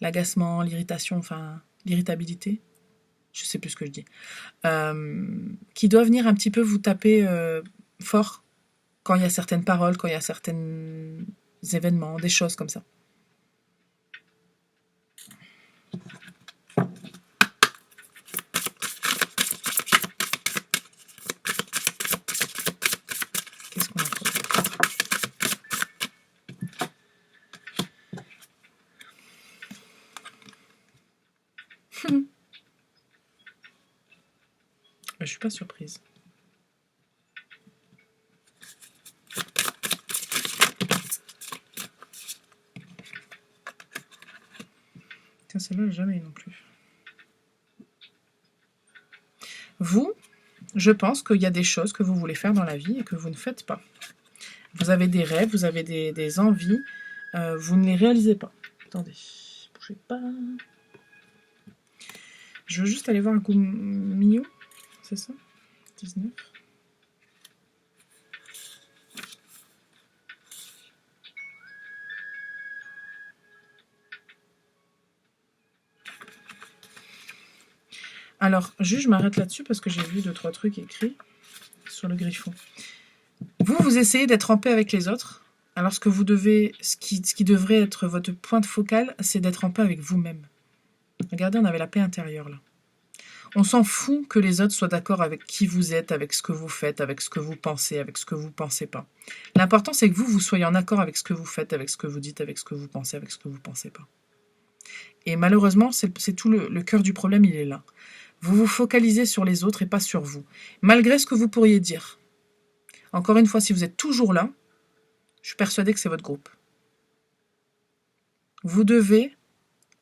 l'agacement, l'irritation, l'irritabilité. Je sais plus ce que je dis, qui doit venir un petit peu vous taper fort quand il y a certaines paroles, quand il y a certains événements, des choses comme ça. Qu'est-ce qu'on a fait ? Je suis pas surprise. Tiens, celle-là, jamais non plus. Vous, je pense qu'il y a des choses que vous voulez faire dans la vie et que vous ne faites pas. Vous avez des rêves, vous avez des envies, vous ne les réalisez pas. Attendez, bougez pas. Je veux juste aller voir un coup mignon, c'est ça ? 19. Alors, juste, je m'arrête là-dessus parce que j'ai vu 2-3 trucs écrits sur le griffon. Vous essayez d'être en paix avec les autres, alors ce qui devrait être votre point de focal, c'est d'être en paix avec vous-même. Regardez, on avait la paix intérieure là. On s'en fout que les autres soient d'accord avec qui vous êtes, avec ce que vous faites, avec ce que vous pensez, avec ce que vous ne pensez pas. L'important, c'est que vous soyez en accord avec ce que vous faites, avec ce que vous dites, avec ce que vous pensez, avec ce que vous ne pensez pas. Et malheureusement, c'est tout le cœur du problème, il est là. Vous vous focalisez sur les autres et pas sur vous, malgré ce que vous pourriez dire. Encore une fois, si vous êtes toujours là, je suis persuadée que c'est votre groupe. Vous devez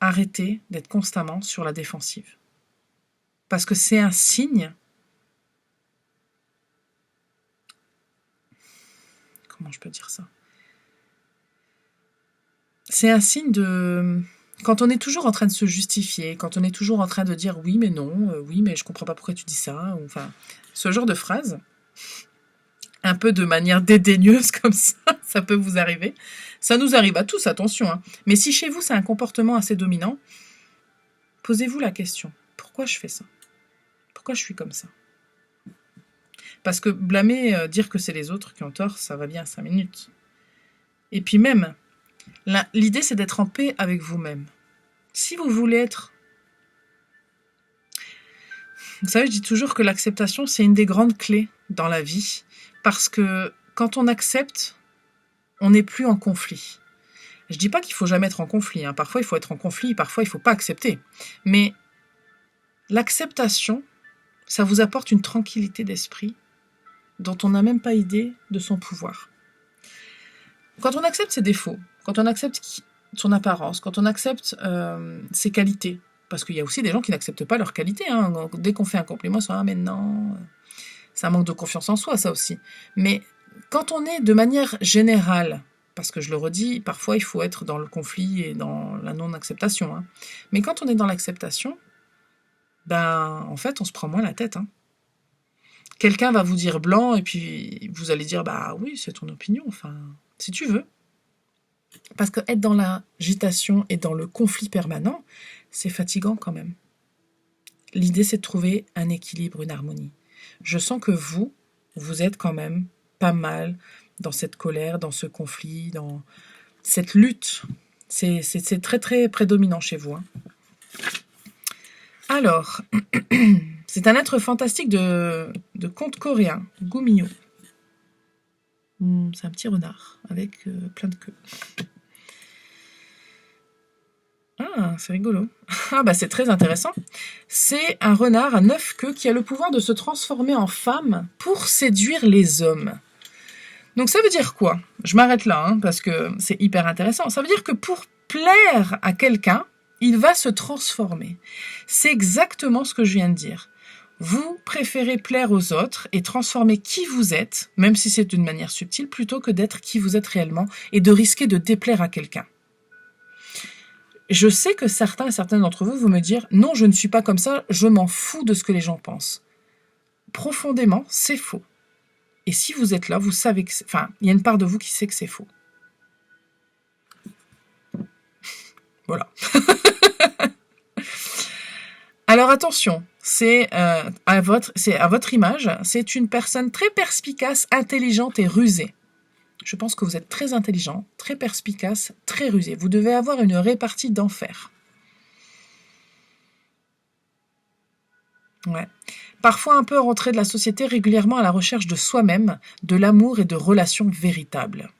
arrêter d'être constamment sur la défensive. Parce que c'est un signe... Comment je peux dire ça? C'est un signe de... Quand on est toujours en train de se justifier, quand on est toujours en train de dire oui mais non, oui mais je comprends pas pourquoi tu dis ça, ou, enfin, ce genre de phrase, un peu de manière dédaigneuse comme ça peut vous arriver. Ça nous arrive à tous, attention. Hein. Mais si chez vous c'est un comportement assez dominant, posez-vous la question, pourquoi je fais ça? Pourquoi je suis comme ça? Parce que blâmer, dire que c'est les autres qui ont tort, ça va bien 5 minutes. Et puis même, l'idée c'est d'être en paix avec vous-même. Si vous voulez être... Vous savez, je dis toujours que l'acceptation, c'est une des grandes clés dans la vie. Parce que quand on accepte, on n'est plus en conflit. Je ne dis pas qu'il ne faut jamais être en conflit. Hein. Parfois, il faut être en conflit, parfois, il ne faut pas accepter. Mais l'acceptation, ça vous apporte une tranquillité d'esprit dont on n'a même pas idée de son pouvoir. Quand on accepte ses défauts, quand on accepte son apparence, quand on accepte ses qualités, parce qu'il y a aussi des gens qui n'acceptent pas leurs qualités. Hein. Dès qu'on fait un compliment, ils sont « Ah mais non !» C'est un manque de confiance en soi, ça aussi. Mais quand on est de manière générale, parce que je le redis, parfois il faut être dans le conflit et dans la non-acceptation. Hein. Mais quand on est dans l'acceptation, ben en fait on se prend moins la tête. Hein. Quelqu'un va vous dire blanc et puis vous allez dire bah oui c'est ton opinion, enfin si tu veux. Parce que être dans l'agitation et dans le conflit permanent, c'est fatigant quand même. L'idée c'est de trouver un équilibre, une harmonie. Je sens que vous êtes quand même pas mal dans cette colère, dans ce conflit, dans cette lutte. C'est très très prédominant chez vous. Hein. Alors, c'est un être fantastique de conte coréen, Gumiho. C'est un petit renard avec plein de queues. Ah, c'est rigolo. Ah bah c'est très intéressant. C'est un renard à 9 queues qui a le pouvoir de se transformer en femme pour séduire les hommes. Donc ça veut dire quoi? Je m'arrête là, hein, parce que c'est hyper intéressant. Ça veut dire que pour plaire à quelqu'un, il va se transformer. C'est exactement ce que je viens de dire. Vous préférez plaire aux autres et transformer qui vous êtes, même si c'est d'une manière subtile, plutôt que d'être qui vous êtes réellement et de risquer de déplaire à quelqu'un. Je sais que certains et certaines d'entre vous vont me dire « Non, je ne suis pas comme ça, je m'en fous de ce que les gens pensent. » Profondément, c'est faux. Et si vous êtes là, vous savez que... Enfin, il y a une part de vous qui sait que c'est faux. Voilà. Alors attention, c'est à votre image, c'est une personne très perspicace, intelligente et rusée. Je pense que vous êtes très intelligent, très perspicace, très rusé. Vous devez avoir une répartie d'enfer. Ouais. Parfois un peu rentré de la société, régulièrement à la recherche de soi-même, de l'amour et de relations véritables.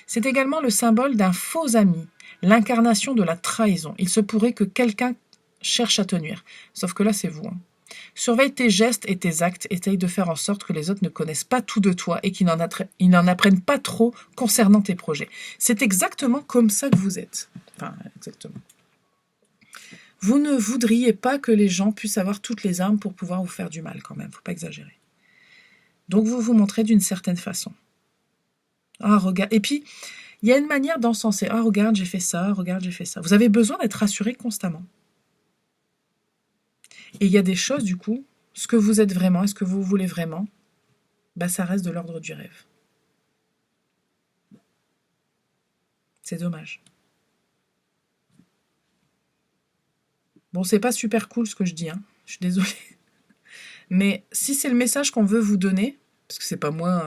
C'est également le symbole d'un faux ami, l'incarnation de la trahison. Il se pourrait que quelqu'un cherche à te nuire. Sauf que là, c'est vous. Hein. Surveille tes gestes et tes actes. Essaye de faire en sorte que les autres ne connaissent pas tout de toi et qu'ils n'en apprennent pas trop concernant tes projets. C'est exactement comme ça que vous êtes. Enfin, exactement. Vous ne voudriez pas que les gens puissent avoir toutes les armes pour pouvoir vous faire du mal quand même. Faut pas exagérer. Donc, vous vous montrez d'une certaine façon. Ah, regarde. Et puis, il y a une manière d'encenser. Ah, regarde, j'ai fait ça, regarde, j'ai fait ça. Vous avez besoin d'être rassuré constamment. Et il y a des choses, du coup, ce que vous êtes vraiment, est-ce que vous voulez vraiment, bah, ça reste de l'ordre du rêve. C'est dommage. Bon, c'est pas super cool ce que je dis, hein. Je suis désolée. Mais si c'est le message qu'on veut vous donner, parce que c'est pas moi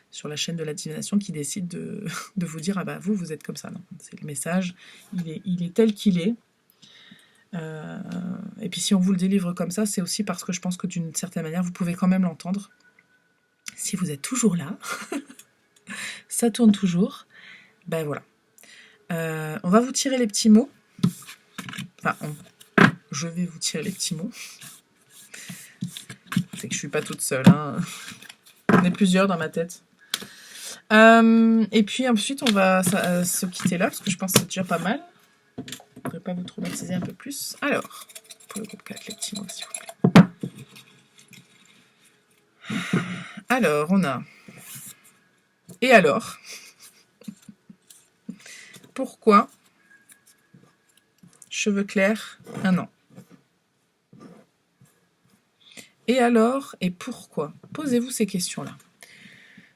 sur la chaîne de la divination qui décide de vous dire « Ah bah vous êtes comme ça ». Non, c'est le message, il est tel qu'il est. Et puis si on vous le délivre comme ça, c'est aussi parce que je pense que d'une certaine manière, vous pouvez quand même l'entendre. Si vous êtes toujours là, ça tourne toujours, ben voilà. On va vous tirer les petits mots. Enfin, je vais vous tirer les petits mots. C'est que je suis pas toute seule, hein. On est plusieurs dans ma tête. Et puis ensuite, on va se quitter là, parce que je pense que c'est déjà pas mal. Je ne voudrais pas vous traumatiser un peu plus. Alors, pour le groupe 4, les petits mots, s'il vous plaît. Alors, on a... Et alors? Pourquoi cheveux clairs, 1 an? Et alors, et pourquoi? Posez-vous ces questions-là.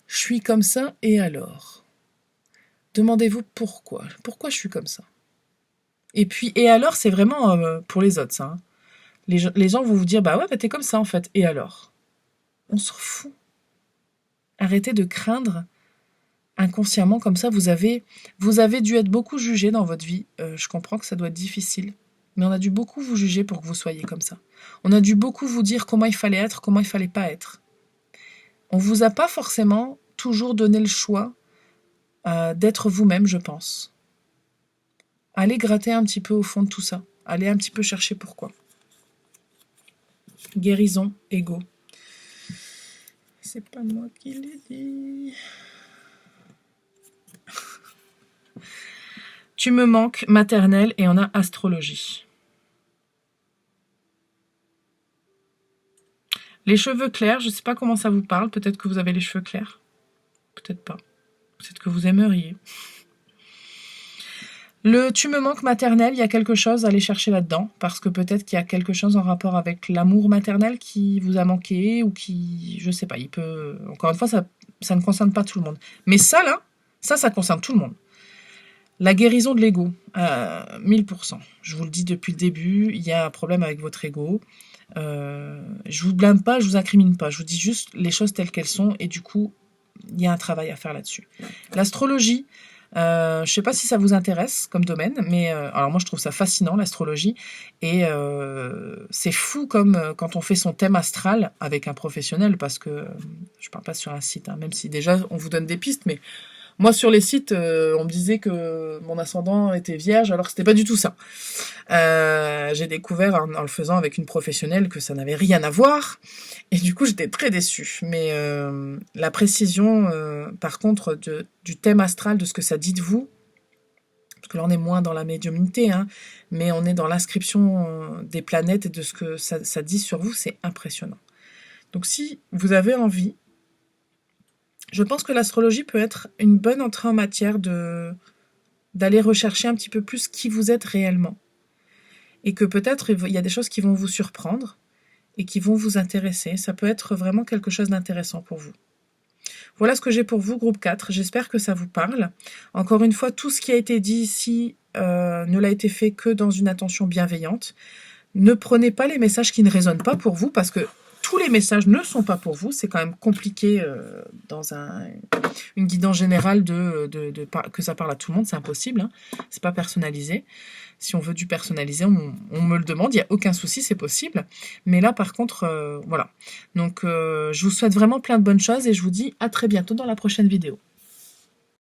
Je suis comme ça, et alors? Demandez-vous pourquoi. Pourquoi je suis comme ça? Et puis, et alors, c'est vraiment pour les autres, ça. Hein. Les gens vont vous dire, bah ouais, bah t'es comme ça, en fait. Et alors? On s'en fout. Arrêtez de craindre inconsciemment comme ça. Vous avez dû être beaucoup jugé dans votre vie. Je comprends que ça doit être difficile. Mais on a dû beaucoup vous juger pour que vous soyez comme ça. On a dû beaucoup vous dire comment il fallait être, comment il fallait pas être. On vous a pas forcément toujours donné le choix d'être vous-même, je pense. Allez gratter un petit peu au fond de tout ça. Allez un petit peu chercher pourquoi. Guérison, ego. C'est pas moi qui l'ai dit. Tu me manques, maternelle, et on a astrologie. Les cheveux clairs, je ne sais pas comment ça vous parle. Peut-être que vous avez les cheveux clairs. Peut-être pas. Peut-être que vous aimeriez. Le tu me manques maternel, il y a quelque chose à aller chercher là-dedans. Parce que peut-être qu'il y a quelque chose en rapport avec l'amour maternel qui vous a manqué. Ou qui, je ne sais pas, il peut... Encore une fois, ça ne concerne pas tout le monde. Mais ça, là, ça concerne tout le monde. La guérison de l'ego, 1000%. Je vous le dis depuis le début, il y a un problème avec votre ego. Je vous blâme pas, je vous incrimine pas. Je vous dis juste les choses telles qu'elles sont et du coup, il y a un travail à faire là-dessus. L'astrologie, je sais pas si ça vous intéresse comme domaine, mais alors moi je trouve ça fascinant l'astrologie et c'est fou comme quand on fait son thème astral avec un professionnel parce que je parle pas sur un site, hein, même si déjà on vous donne des pistes, mais moi, sur les sites, on me disait que mon ascendant était vierge, alors que c'était pas du tout ça. J'ai découvert en le faisant avec une professionnelle que ça n'avait rien à voir, et du coup, j'étais très déçue. Mais la précision, par contre, du thème astral, de ce que ça dit de vous, parce que là, on est moins dans la médiumnité, hein, mais on est dans l'inscription des planètes et de ce que ça dit sur vous, c'est impressionnant. Donc, si vous avez envie, je pense que l'astrologie peut être une bonne entrée en matière d'aller rechercher un petit peu plus qui vous êtes réellement. Et que peut-être il y a des choses qui vont vous surprendre et qui vont vous intéresser. Ça peut être vraiment quelque chose d'intéressant pour vous. Voilà ce que j'ai pour vous, groupe 4. J'espère que ça vous parle. Encore une fois, tout ce qui a été dit ici ne l'a été fait que dans une intention bienveillante. Ne prenez pas les messages qui ne résonnent pas pour vous parce que tous les messages ne sont pas pour vous. C'est quand même compliqué dans une guidance générale que ça parle à tout le monde. C'est impossible. Hein. C'est pas personnalisé. Si on veut du personnalisé, on me le demande. Il n'y a aucun souci, c'est possible. Mais là, par contre, voilà. Donc, je vous souhaite vraiment plein de bonnes choses et je vous dis à très bientôt dans la prochaine vidéo.